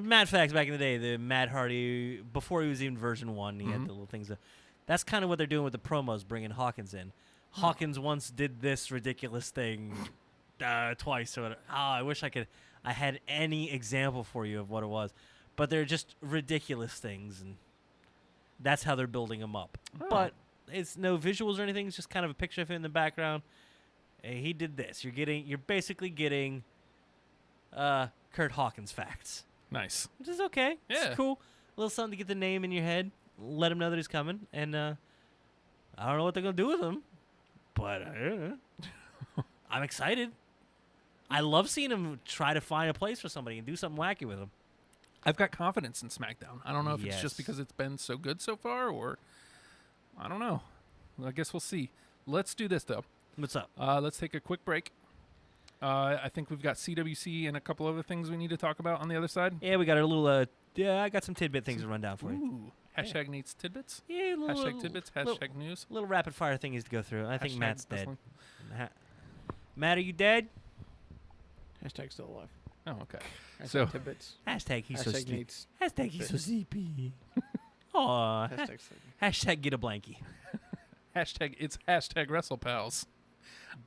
Matt Fax back in the day, the Matt Hardy, before he was even version 1, he had the little things. That's kind of what they're doing with the promos, bringing Hawkins in. Hawkins once did this ridiculous thing twice. Or whatever. I wish I had any example for you of what it was. But they're just ridiculous things, and that's how they're building him up. Oh. But it's no visuals or anything. It's just kind of a picture of him in the background. Hey, he did this. You're basically getting Kurt Hawkins facts. Nice. Which is okay. Yeah. It's cool. A little something to get the name in your head. Let him know that he's coming. And I don't know what they're going to do with him, but I'm excited. I love seeing him try to find a place for somebody and do something wacky with him. I've got confidence in SmackDown. I don't know if it's Yes. just because it's been so good so far, or I don't know. I guess we'll see. Let's do this, though. What's up? Let's take a quick break. I think we've got CWC and a couple other things we need to talk about on the other side. Yeah, we got a little. I got some tidbit things to run down for you. Ooh. Hashtag needs tidbits. Yeah, Hashtag tidbits. Hashtag news. Little rapid fire things to go through. I think Hashtag Matt's dead. wrestling. Matt, are you dead? Hashtag still alive. Oh, okay. Hashtag So tidbits. Hashtag he's so Hashtag sleepy. needs Hashtag he's so tidbits. sleepy. Aw. Hashtag sleepy. Hashtag get a blankie. Hashtag it's hashtag WrestlePals.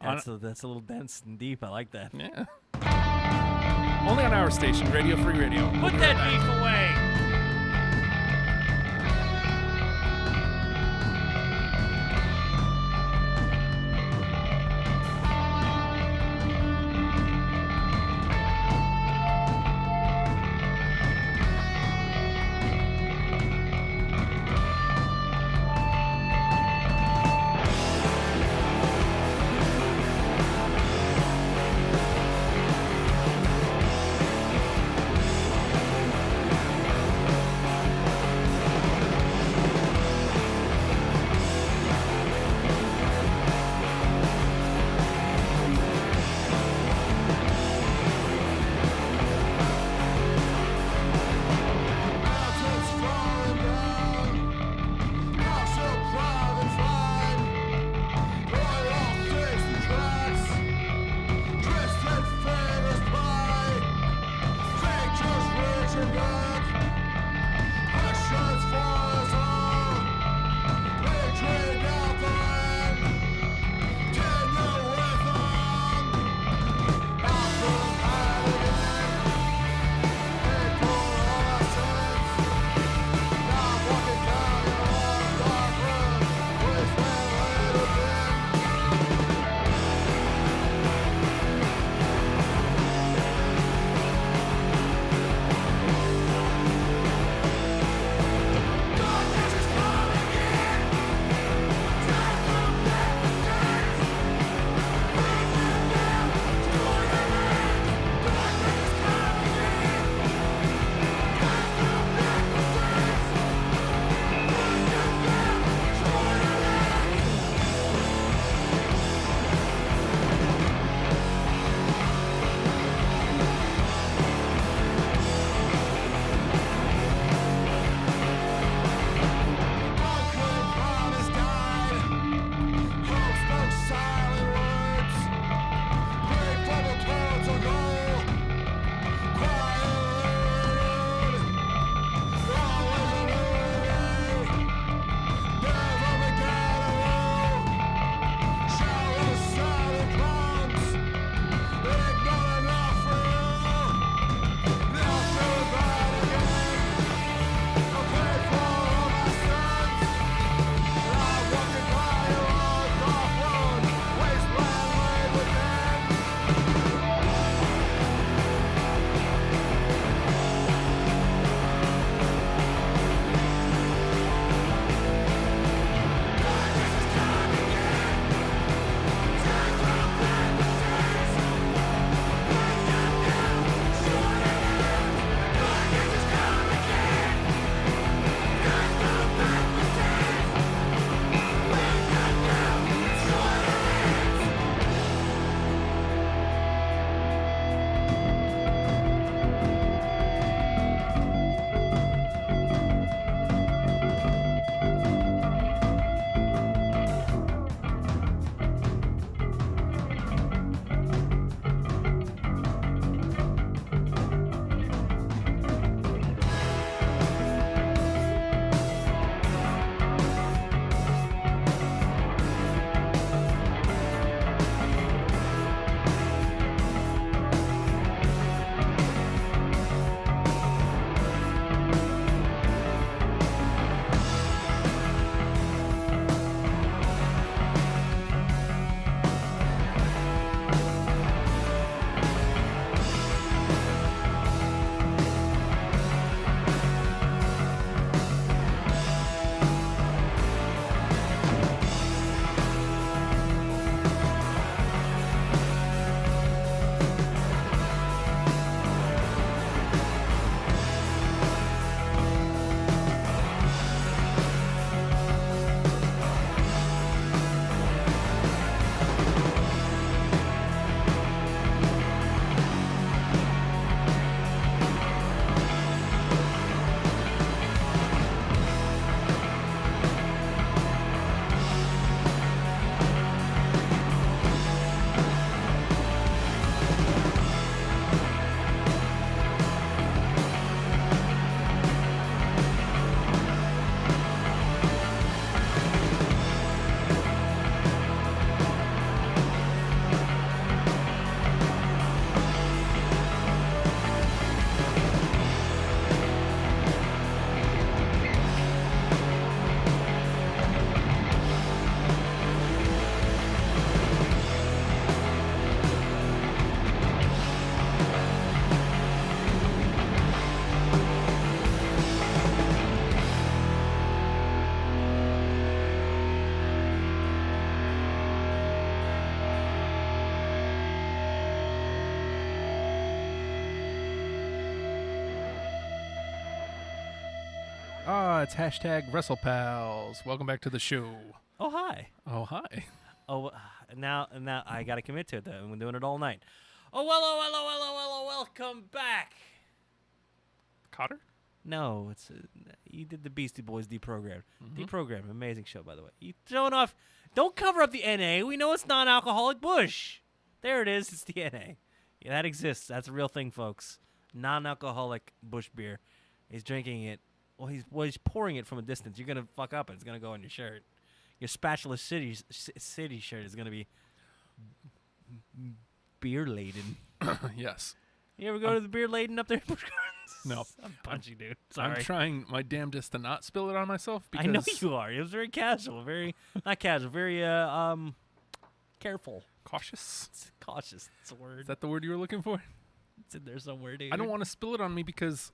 That's a little dense and deep. I like that. Yeah. Only on our station, Radio Free Radio. Put that beef away. It's hashtag WrestlePals. Welcome back to the show. Oh, hi. Oh, hi. Oh, now I got to commit to it, though. I'm doing it all night. Oh, hello, welcome back. Cotter? No, it's you did the Beastie Boys Deprogrammed. Deprogrammed, amazing show, by the way. You showing off. Don't cover up the NA. We know it's non-alcoholic Bush. There it is. It's the NA. Yeah, that exists. That's a real thing, folks. Non-alcoholic Bush beer. He's drinking it. Well, he's pouring it from a distance. You're gonna fuck up. It's gonna go on your shirt. Your Spatula City shirt is gonna be beer laden. Yes. You ever go to the beer laden up there in Busch Gardens? No. I'm punchy, dude. Sorry. I'm trying my damnedest to not spill it on myself. Because I know you are. It was very casual. Very not casual. Very careful. Cautious. It's cautious. It's a word. Is that the word you were looking for? It's in there somewhere, dude. I don't want to spill it on me because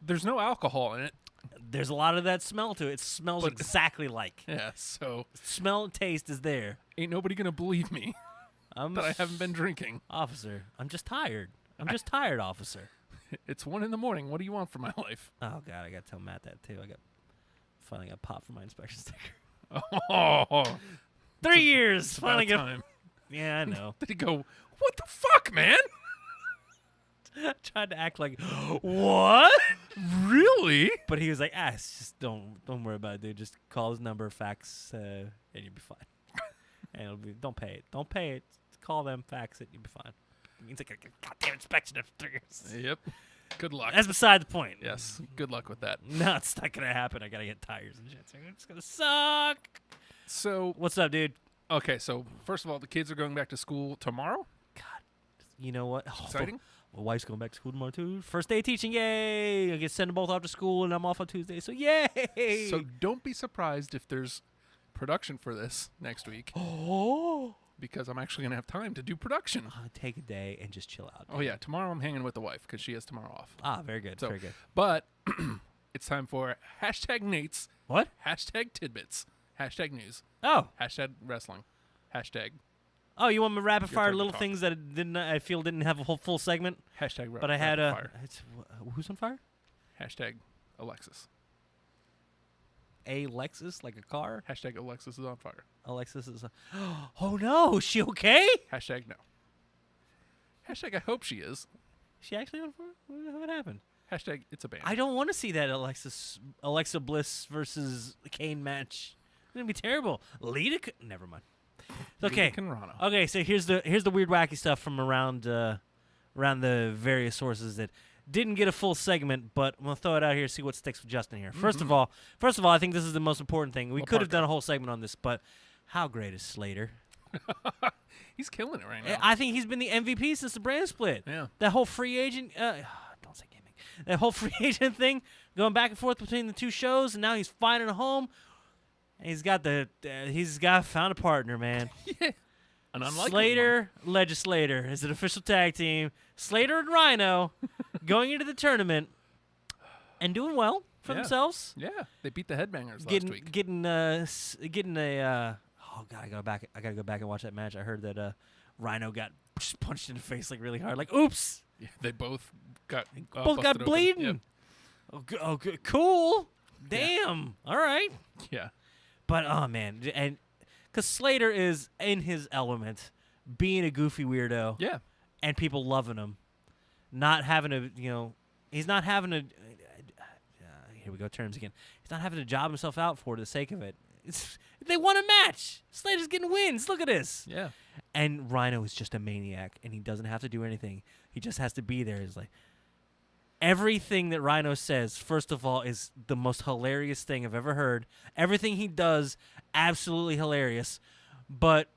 there's no alcohol in it. There's a lot of that smell to it. It smells exactly like. Yeah, so smell and taste is there. Ain't nobody gonna believe me that I haven't been drinking. Officer, I'm just tired. I'm just tired, officer. It's 1 a.m. What do you want from my life? Oh God, I gotta tell Matt that too. Finally got popped for my inspection sticker. Oh, 3 years. Finally got time. Yeah, I know. Did he go? What the fuck, man? Tried to act like, what? Really? But he was like, just don't worry about it, dude. Just call his number, fax, and you'll be fine. And it'll be, don't pay it. Just call them, fax it, you'll be fine. It means like a goddamn inspection after 3 years. Yep. Good luck. That's beside the point. Yes. Good luck with that. No, it's not gonna happen. I gotta get tires and shit. So it's gonna suck. So what's up, dude? Okay, so first of all, the kids are going back to school tomorrow. You know what? Exciting. My wife's going back to school tomorrow too. First day of teaching, yay! I get send them both off to school, and I'm off on Tuesday, so yay! So don't be surprised if there's production for this next week. Oh, because I'm actually gonna have time to do production. Take a day and just chill out. Oh yeah, tomorrow I'm hanging with the wife because she has tomorrow off. Ah, very good, So, very good. But it's time for hashtag Nate's. What? Hashtag tidbits. Hashtag news. Oh. Hashtag wrestling. Hashtag. Oh, you want me to rapid fire turn to little talk. things that I feel didn't have a whole full segment? Hashtag But I had rapid a. fire. Who's on fire? Hashtag Alexis. A Lexus, like a car. Hashtag Alexis is on fire. Alexis is. Oh no, is she okay? Hashtag no. Hashtag I hope she is. She actually on fire? What happened? Hashtag it's a band. I don't want to see that Alexa Bliss versus Kane match. It's gonna be terrible. Lita, never mind. Okay. Lita Conrano. Okay, so here's the weird wacky stuff from around the various sources that didn't get a full segment, but I'm gonna throw it out here, see what sticks with Justin here. First of all, I think this is the most important thing. We could have done a whole segment on this, but how great is Slater? He's killing it right now. I think he's been the MVP since the brand split. Yeah. That whole free agent, don't say gimmick. That whole free agent thing, going back and forth between the two shows, and now he's finding a home. And he's got found a partner, man. Yeah. An unlikely Slater, Legislator is an official tag team. Slater and Rhino going into the tournament and doing well for themselves. Yeah, they beat the Headbangers Getting last week. getting a. Oh God, I gotta go back and watch that match. I heard that Rhino got just punched in the face like really hard. Like, oops. Yeah, they both got both got busted open. bleeding. Yep. Oh, cool. Damn. All right. Yeah. But oh man, and because Slater is in his element, being a goofy weirdo. Yeah. And people loving him, not having to, he's not having to. Here we go, terms again. He's not having to job himself out for the sake of it. They won a match. Slater's getting wins. Look at this. Yeah. And Rhino is just a maniac, and he doesn't have to do anything. He just has to be there. It's like everything that Rhino says, first of all, is the most hilarious thing I've ever heard. Everything he does, absolutely hilarious. But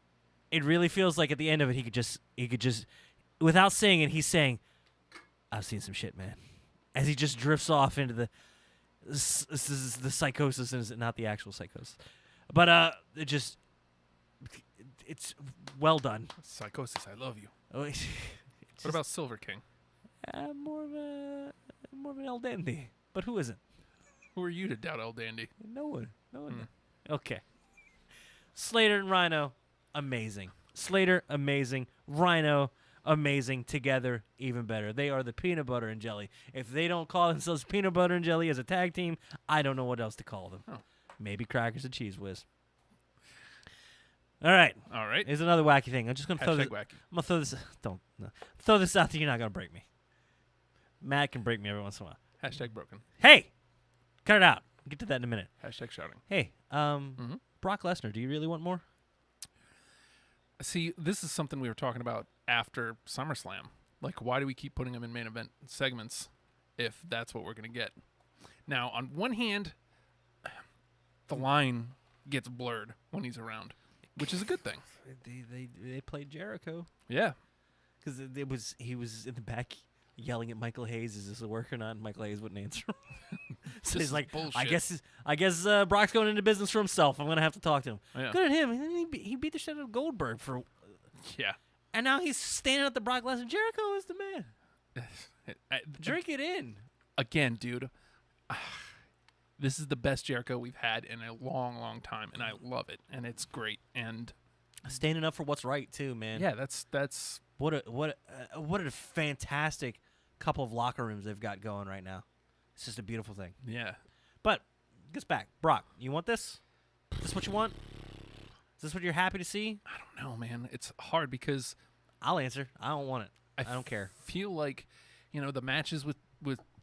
it really feels like at the end of it, he could just, without saying it, he's saying, "I've seen some shit, man," as he just drifts off into the psychosis, and not the actual psychosis. But it's well done. Psychosis, I love you. What about Silver King? More of an El Dandy. But who isn't? Who are you to doubt El Dandy? No one. Okay. Slater and Rhino, amazing. Slater, amazing. Rhino, amazing. Together, even better. They are the peanut butter and jelly. If they don't call themselves peanut butter and jelly as a tag team, I don't know what else to call them. Maybe crackers and cheese whiz. All right. Here's another wacky thing. I'm just gonna throw this. Wacky. I'm gonna throw this. Don't throw this out there. You're not gonna break me. Matt can break me every once in a while. Hashtag broken. Hey, cut it out. We'll get to that in a minute. Hashtag shouting. Hey, Brock Lesnar. Do you really want more? See, this is something we were talking about after SummerSlam. Like, why do we keep putting him in main event segments if that's what we're going to get? Now, on one hand, the line gets blurred when he's around, which is a good thing. They played Jericho. Yeah. Because he was in the back yelling at Michael Hayes, "Is this a work or not?" And Michael Hayes wouldn't answer. So This he's is like, bullshit. I guess Brock's going into business for himself. I'm gonna have to talk to him. Yeah. Good at him. He beat the shit out of Goldberg for. Yeah. And now he's standing at the Brock Lesnar. Jericho is the man. Drink it in. Again, dude. This is the best Jericho we've had in a long, long time, and I love it, and it's great. And standing up for what's right too, man. Yeah, that's what a fantastic couple of locker rooms they've got going right now. It's just a beautiful thing. Yeah. But gets back, Brock. You want this? Is this what you want? Is this what you're happy to see? I don't know, man. It's hard because I'll answer. I don't want it. I don't care. Feel like, the matches with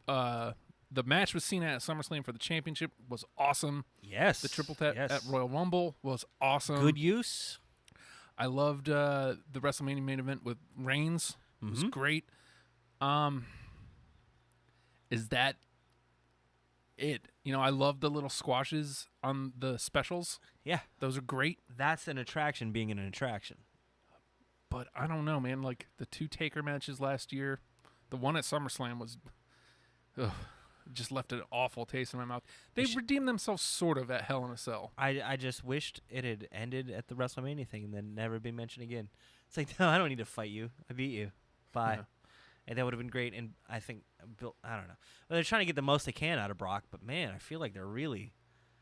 the match with Cena at SummerSlam for the championship was awesome. Yes. The triple threat at Royal Rumble was awesome. Good use. I loved the WrestleMania main event with Reigns. It was great. Is that it? I love the little squashes on the specials. Yeah. Those are great. That's an attraction being an attraction. But I don't know, man. Like the 2 Taker matches last year, the one at SummerSlam was, just left an awful taste in my mouth. They redeemed themselves sort of at Hell in a Cell. I just wished it had ended at the WrestleMania thing and then never been mentioned again. It's like, no, I don't need to fight you. I beat you. Bye. Yeah. And that would have been great. And I think, I don't know. They're trying to get the most they can out of Brock, but man, I feel like they're really.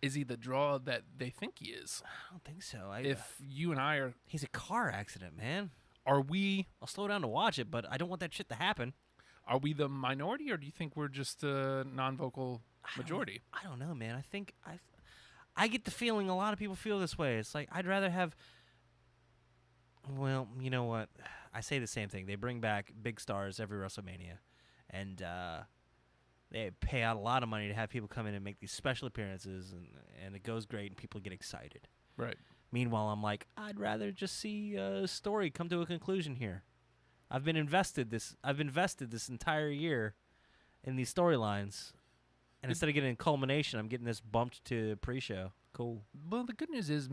Is he the draw that they think he is? I don't think so. If you and I are. He's a car accident, man. Are we. I'll slow down to watch it, but I don't want that shit to happen. Are we the minority, or do you think we're just a non-vocal majority? I don't know, man. I think I get the feeling a lot of people feel this way. It's like I'd rather have. Well, you know what? I say the same thing. They bring back big stars every WrestleMania, and they pay out a lot of money to have people come in and make these special appearances, and it goes great, and people get excited. Right. Meanwhile, I'm like, I'd rather just see a story come to a conclusion here. I've invested this entire year in these storylines, and instead of getting a culmination, I'm getting this bumped to pre-show. Cool. Well, the good news is,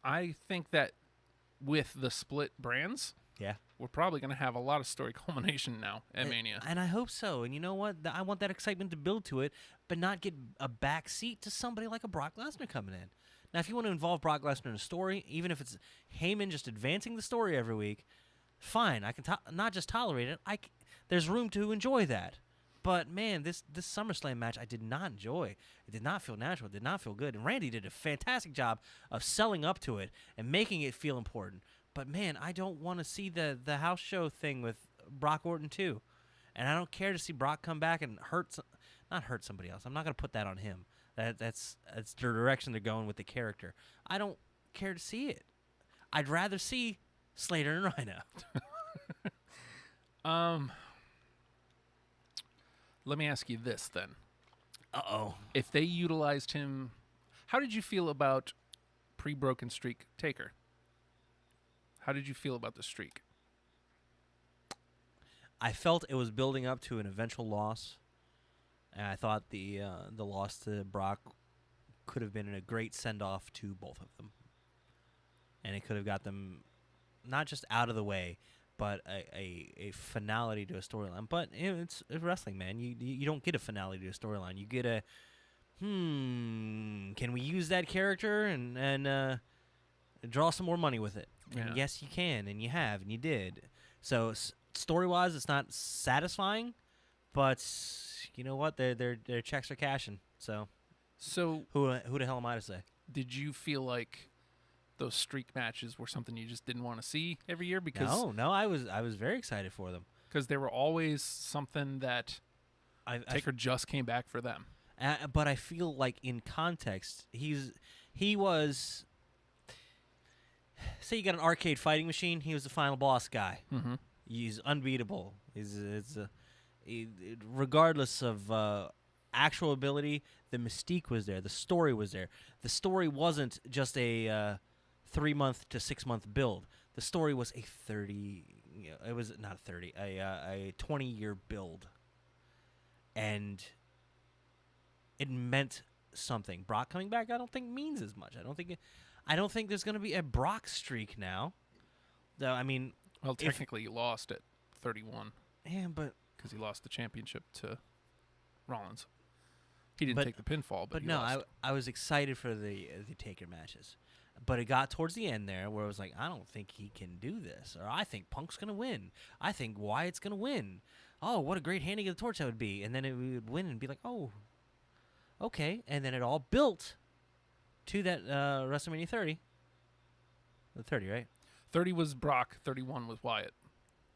I think that with the split brands, we're probably going to have a lot of story culmination now at Mania. And I hope so. And you know what? I want that excitement to build to it, but not get a back seat to somebody like a Brock Lesnar coming in. Now, if you want to involve Brock Lesnar in a story, even if it's Heyman just advancing the story every week, fine. I can not just tolerate it. There's room to enjoy that. But man, this SummerSlam match I did not enjoy. It did not feel natural. It did not feel good. And Randy did a fantastic job of selling up to it and making it feel important. But man, I don't want to see the house show thing with Brock Orton too. And I don't care to see Brock come back and not hurt somebody else. I'm not going to put that on him. That's the direction they're going with the character. I don't care to see it. I'd rather see Slater and Rhino. Let me ask you this then. Uh-oh. If they utilized him, how did you feel about pre-broken streak Taker? How did you feel about the streak? I felt it was building up to an eventual loss, and I thought the loss to Brock could have been a great send-off to both of them, and it could have got them not just out of the way, but a finality to a storyline. But it's wrestling, man. You don't get a finality to a storyline. You get a can we use that character and draw some more money with it? Yeah. And yes, you can, and you have, and you did. So story-wise, it's not satisfying, but you know what? Their checks are cashing. So who the hell am I to say? Did you feel like those streak matches were something you just didn't want to see every year because No, I was very excited for them. Because they were always something that Taker just came back for them. But I feel like in context, he was. Say you got an arcade fighting machine. He was the final boss guy. Mm-hmm. He's unbeatable. Regardless of actual ability, the mystique was there. The story was there. The story wasn't just a 3-month to 6-month build. The story was a 30. It was not 30. A 20-year build, and it meant something. Brock coming back, I don't think means as much. I don't think there's going to be a Brock streak now. Though I mean, well, technically, he lost at 31. Yeah, but because he lost the championship to Rollins, he didn't take the pinfall. But no, lost. I was excited for the Taker matches, but it got towards the end there where I was like, I don't think he can do this, or I think Punk's going to win. I think Wyatt's going to win. Oh, what a great handing of the torch that would be, and then it would win and be like, oh. Okay, and then it all built to that WrestleMania 30. The 30, right? 30 was Brock, 31 was Wyatt.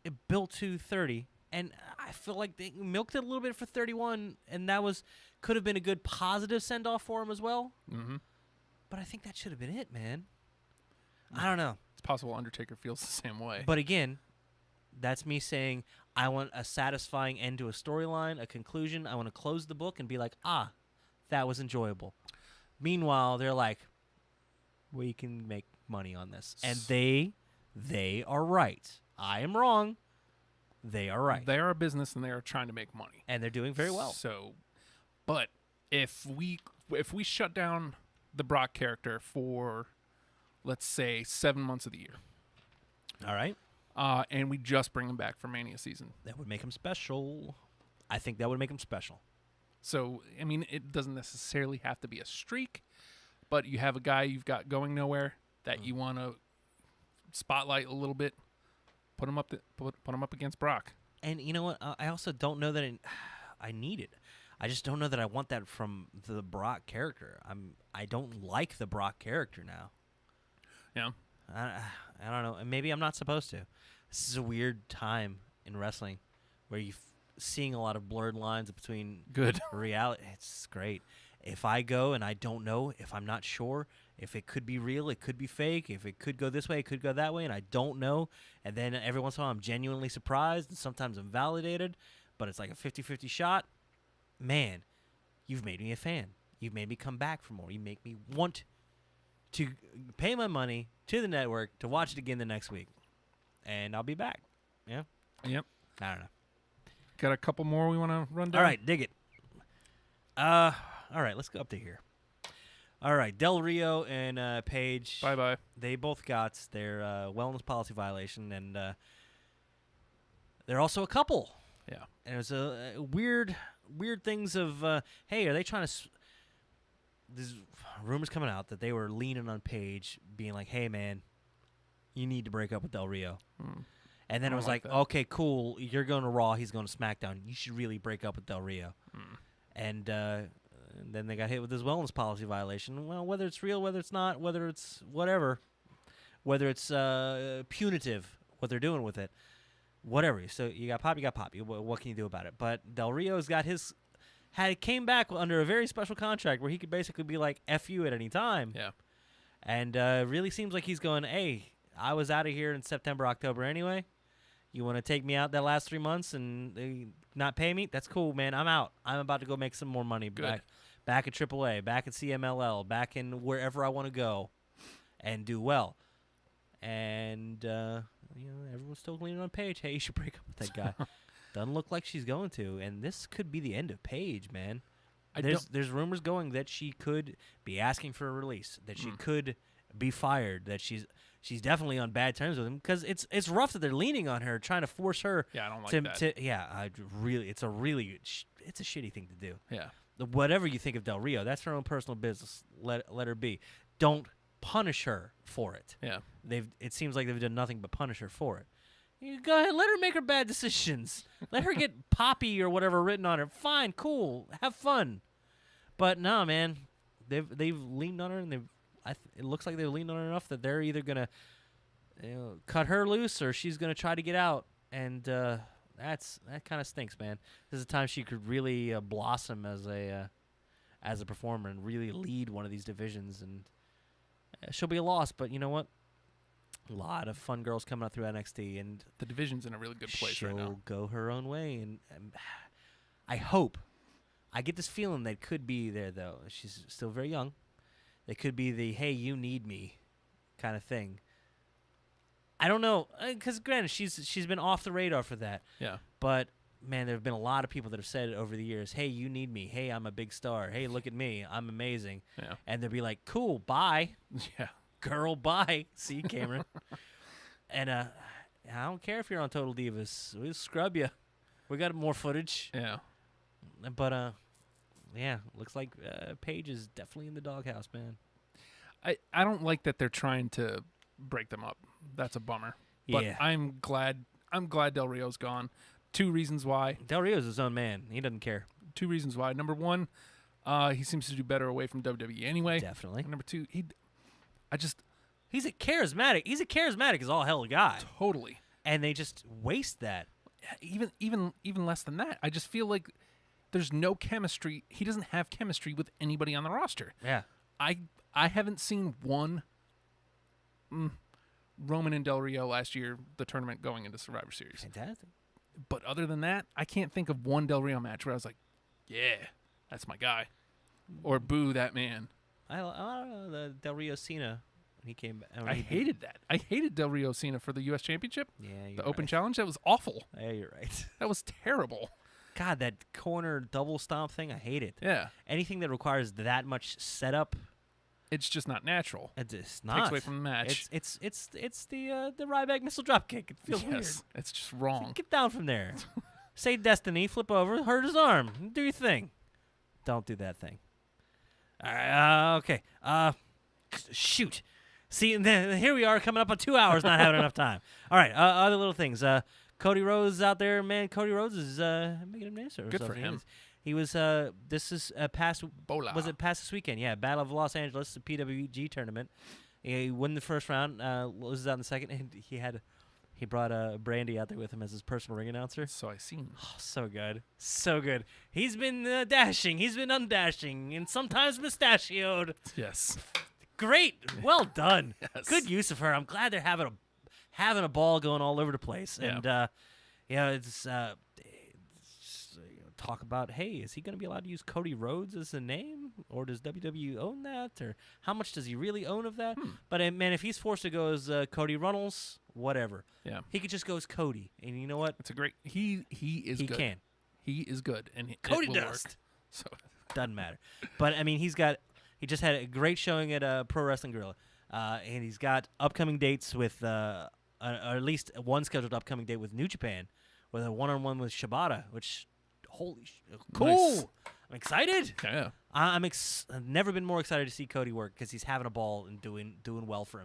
It built to 30, and I feel like they milked it a little bit for 31, and that could have been a good positive send-off for him as well. Mm-hmm. But I think that should have been it, man. I don't know. It's possible Undertaker feels the same way. But again, that's me saying I want a satisfying end to a storyline, a conclusion. I want to close the book and be like, that was enjoyable. Meanwhile, they're like, we can make money on this. And they are right. I am wrong. They are right. They are a business and they are trying to make money. And they're doing very well. So, but if we shut down the Brock character for, let's say, 7 months of the year. All right. And we just bring him back for Mania season. That would make him special. I think that would make him special. So, I mean, it doesn't necessarily have to be a streak, but you have a guy you've got going nowhere that you want to spotlight a little bit. Put him up against Brock. And you know what? I also don't know that I need it. I just don't know that I want that from the Brock character. I don't like the Brock character now. Yeah. I don't know. And maybe I'm not supposed to. This is a weird time in wrestling where you're seeing a lot of blurred lines between reality. It's great. If I go and I don't know, if I'm not sure, if it could be real, it could be fake, if it could go this way, it could go that way, and I don't know, and then every once in a while I'm genuinely surprised, and sometimes I'm validated, but it's like a 50-50 shot, man, you've made me a fan. You've made me come back for more. You make me want to pay my money to the network to watch it again the next week. And I'll be back. Yeah? Yep. I don't know. Got a couple more we want to run down? All right, dig it. All right, let's go up to here. All right, Del Rio and Paige. Bye-bye. They both got their wellness policy violation, and they're also a couple. Yeah. And it was a weird things of, hey, are they trying to... There's rumors coming out that they were leaning on Paige, being like, hey, man, you need to break up with Del Rio. And then it was like, okay, cool, you're going to Raw, he's going to SmackDown. You should really break up with Del Rio. And then they got hit with this wellness policy violation. Well, whether it's real, whether it's not, whether it's whatever, whether it's punitive, what they're doing with it, whatever. So you got pop. What can you do about it? But Del Rio's got came back under a very special contract where he could basically be like, F you at any time. Yeah. And really seems like he's going, hey, I was out of here in September, October anyway. You want to take me out that last 3 months and not pay me? That's cool, man. I'm out. I'm about to go make some more money. Good. Back at AAA, back at CMLL, back in wherever I want to go and do well. And, everyone's still leaning on Paige. Hey, you should break up with that guy. Doesn't look like she's going to. And this could be the end of Paige, man. There's rumors going that she could be asking for a release, that she could be fired, that she's definitely on bad terms with him, because it's rough that they're leaning on her, trying to force her. Yeah, I don't like that. It's a shitty thing to do. Yeah. Whatever you think of Del Rio, that's her own personal business. Let her be. Don't punish her for it. Yeah. It seems like they've done nothing but punish her for it. You go ahead, let her make her bad decisions. Let her get Poppy or whatever written on her. Fine, cool, have fun. But no, man, they've leaned on her, and it looks like they're leaning on her enough that they're either gonna cut her loose or she's gonna try to get out, and that kind of stinks, man. This is a time she could really blossom as a performer and really lead one of these divisions, and she'll be a loss. But you know what? A lot of fun girls coming out through NXT, and the division's in a really good place right now. She'll go her own way, and I hope. I get this feeling they could be there, though. She's still very young. They could be the, hey, you need me kind of thing. I don't know, because granted, she's been off the radar for that. Yeah. But, man, there have been a lot of people that have said over the years, hey, you need me. Hey, I'm a big star. Hey, look at me. I'm amazing. Yeah. And they'll be like, cool, bye. Yeah. Girl, bye. See you, Cameron. And I don't care if you're on Total Divas. We'll scrub you. We got more footage. Yeah. But, yeah, looks like Paige is definitely in the doghouse, man. I don't like that they're trying to break them up. That's a bummer. But Yeah. I'm glad Del Rio's gone. 2 reasons why. Del Rio's his own man. He doesn't care. 2 reasons why. Number 1, he seems to do better away from WWE anyway. Definitely. And number 2, he's a charismatic. He's a charismatic as all hell guy. Totally. And they just waste that. Even less than that. I just feel like there's no chemistry. He doesn't have chemistry with anybody on the roster. Yeah. I haven't seen one Roman and Del Rio last year, the tournament going into Survivor Series. Fantastic. But other than that, I can't think of one Del Rio match where I was like, yeah, that's my guy. Or boo that man. I don't know, the Del Rio Cena when he came back. I hated that. I hated Del Rio Cena for the U.S. Championship. Yeah, the Open Challenge. That was awful. Yeah, you're right. That was terrible. God, that corner double stomp thing, I hate it. Yeah. Anything that requires that much setup, it's just not natural. It's not. Takes away from the match. It's the Ryback missile drop kick. It feels weird. It's just wrong. Get down from there. Say Destiny, flip over, hurt his arm. Do your thing. Don't do that thing. All right. Okay. Shoot. See, here we are coming up on 2 hours, not having enough time. All right. Other little things. Cody Rhodes out there, man. Cody Rhodes is making a name for himself. Good for him. He was. This is past. Bola. Was it past this weekend? Yeah, Battle of Los Angeles, the PWG tournament. He won the first round, loses out in the second, and he brought Brandy out there with him as his personal ring announcer. So I seen. Oh, so good, so good. He's been dashing, he's been undashing, and sometimes mustachioed. Yes. Great, well done. Yes. Good use of her. I'm glad they're having a ball going all over the place, Yeah. and it's talk about, hey, is he going to be allowed to use Cody Rhodes as a name, or does WWE own that, or how much does he really own of that? But man, if he's forced to go as Cody Runnels, whatever. Yeah. He could just go as Cody, and you know what? It's a great. He is. He good. can. He is good, and Cody it will Dust. work. So doesn't matter. But I mean, he just had a great showing at Pro Wrestling Guerrilla, and he's got upcoming dates with, or at least one scheduled upcoming date with New Japan, with a one-on-one with Shibata, which. Holy cool! Nice. I'm excited. Yeah, I've never been more excited to see Cody work because he's having a ball and doing well for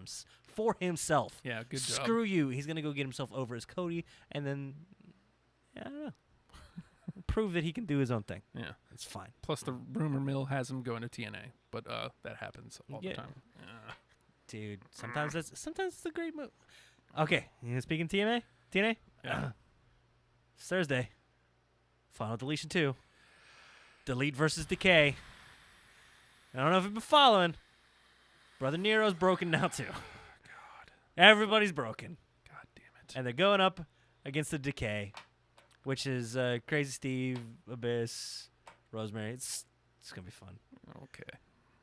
himself. Yeah, good job. Screw you. He's gonna go get himself over as Cody, and then I don't know, prove that he can do his own thing. Yeah, it's fine. Plus, the rumor mill has him going to TNA, but that happens all the time. Dude, sometimes it's a great move. Okay, speaking TNA, yeah, it's Thursday. Final Deletion 2. Delete versus Decay. I don't know if you've been following. Brother Nero's broken now, too. God. Everybody's broken. God damn it. And they're going up against the Decay, which is Crazy Steve, Abyss, Rosemary. It's going to be fun. Okay.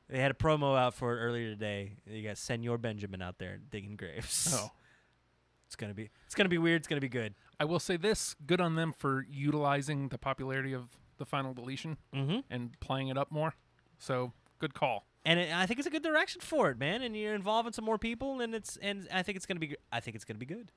They had a promo out for it earlier today. You got Senor Benjamin out there digging graves. Oh. It's gonna be weird. It's gonna be good. I will say this: good on them for utilizing the popularity of the Final Deletion and playing it up more. So good call. And I think it's a good direction for it, man. And you're involving some more people, and I think it's gonna be good.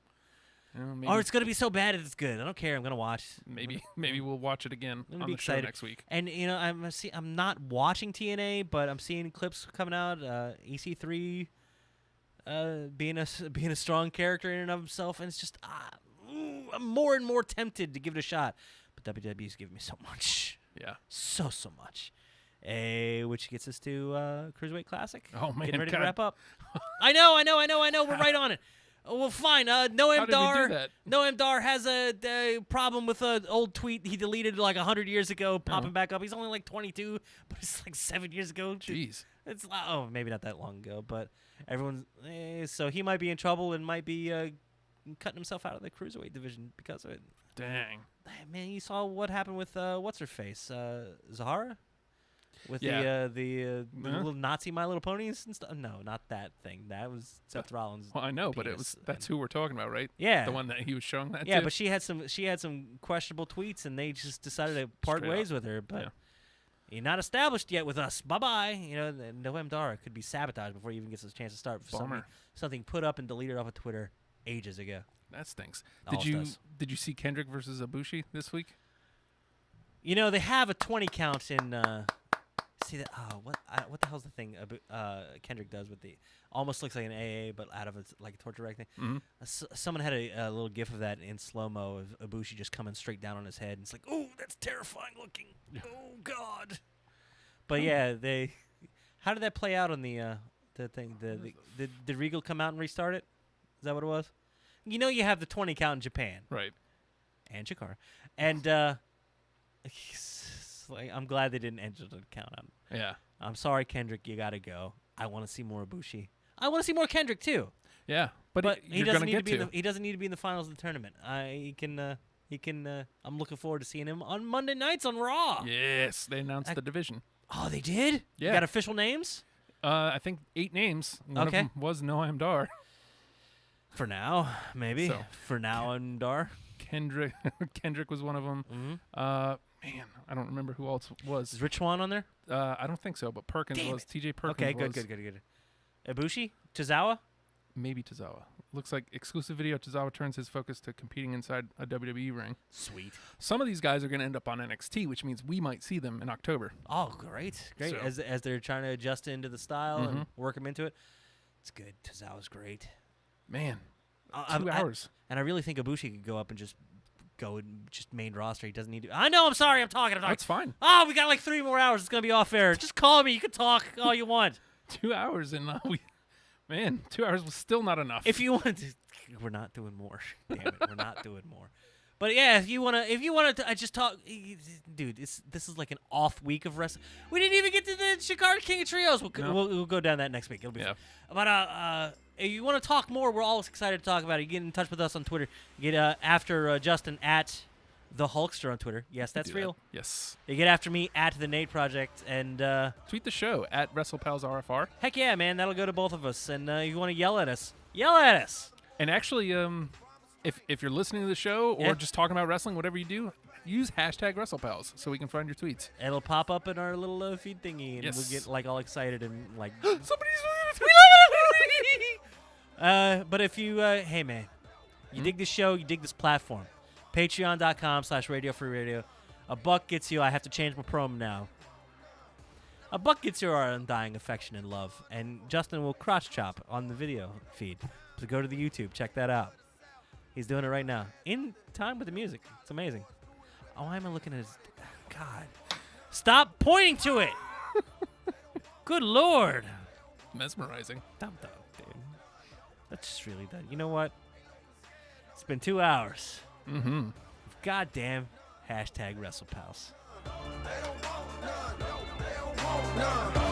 Or it's gonna be so bad that it's good. I don't care. I'm gonna watch. Maybe we'll watch it again on the show next week. And I'm not watching TNA, but I'm seeing clips coming out. EC3. Being a strong character in and of himself, and it's just I'm more and more tempted to give it a shot. But WWE's giving me so much, yeah, so much, Which gets us to Cruiserweight Classic. Oh, man, Getting ready to God. wrap up. I know. We're right on it. Oh, well, fine. Noam How did we do Dar. that? Noam Dar has a problem with an old tweet he deleted like 100 years ago, popping back up. He's only like 22, but it's like 7 years ago. Jeez. It's maybe not that long ago, but everyone's so he might be in trouble and might be cutting himself out of the Cruiserweight division because of it. Dang. Man, you saw what happened with what's her face, Zahara, with Yeah. the little Nazi My Little Ponies and stuff. No, not that thing. That was Seth Rollins. Well, I know, but that's who we're talking about, right? Yeah. The one that he was showing that Yeah, to? but she had some questionable tweets, and they just decided to part Straight ways up. with her. But Yeah. you're not established yet with us. Bye bye. You know, Noam Dar could be sabotaged before he even gets his chance to start. For Bummer. something put up and deleted off of Twitter ages ago. That stinks. Almost does. Did you see Kendrick versus Ibushi this week? You know, they have a 20 count in. See that? What the hell's the thing Kendrick does with the almost looks like an AA, but out of it's like a torture rack thing. Mhm. Someone had a little gif of that in slow mo of Ibushi just coming straight down on his head. And it's like, oh, that's terrifying looking. Oh God. But yeah, how did that play out on the thing? Did Regal come out and restart it? Is that what it was? You know, you have the 20 count in Japan, right? And Chikara, and like, I'm glad they didn't enter the count on. Yeah. I'm sorry, Kendrick, you gotta go. I want to see more Ibushi. I want to see more Kendrick too. Yeah, but he you're doesn't gonna need get to be. to. He doesn't need to be in the finals of the tournament. He can. I'm looking forward to seeing him on Monday nights on Raw. Yes, they announced the division. Oh, they did. Yeah. You got official names. I think 8 names. One Okay. of them was Noam Dar. For now, maybe. So. For now, and Dar. Kendrick was one of them. Mm-hmm. Man, I don't remember who else was. Is Rich Swann on there? I don't think so, but Perkins Damn was. it. TJ Perkins Okay, was. good. Ibushi, Tozawa. Maybe Tozawa. Looks like exclusive video. Tozawa turns his focus to competing inside a WWE ring. Sweet. Some of these guys are going to end up on NXT, which means we might see them in October. Oh, great. So. As they're trying to adjust into the style Mm-hmm. and work them into it. It's good. Tozawa's great. Man, 2 hours. And I really think Ibushi could go up and just go and just main roster. He doesn't need to. I know. I'm sorry. I'm talking. That's fine. Oh, we got like 3 more hours. It's gonna be off air. Just call me. You can talk all you want. 2 hours and man, 2 hours was still not enough. If you want to, we're not doing more. Damn it, we're not doing more. But yeah, if you wanna, I just talk, dude. This is like an off week of wrestling. We didn't even get to the Shikara King of Trios. We'll go down that next week. It'll be fun. But if you want to talk more, we're always excited to talk about it. You get in touch with us on Twitter. You get after Justin at the Hulkster on Twitter. Yes, that's Do that. real. Yes. You get after me at the Nate Project and tweet the show at WrestlePalsRFR. Heck yeah, man, that'll go to both of us. And you want to yell at us? Yell at us. And actually, if you're listening to the show or Yeah. just talking about wrestling, whatever you do, use hashtag WrestlePals so we can find your tweets. It'll pop up in our little feed thingy, and Yes. we'll get like all excited and like. Somebody's. But if you, hey man, you dig this show, you dig this platform, Patreon.com/Radio Free Radio. $1 gets you. I have to change my promo now. $1 gets you our undying affection and love, and Justin will crotch chop on the video feed. So go to the YouTube, check that out. He's doing it right now, in time with the music. It's amazing. Oh, why am I looking at his? God, stop pointing to it. Good Lord. Mesmerizing. Dumb, dude. That's just really done. You know what? It's been 2 hours. Mm-hmm. Goddamn hashtag WrestlePals. They don't want none.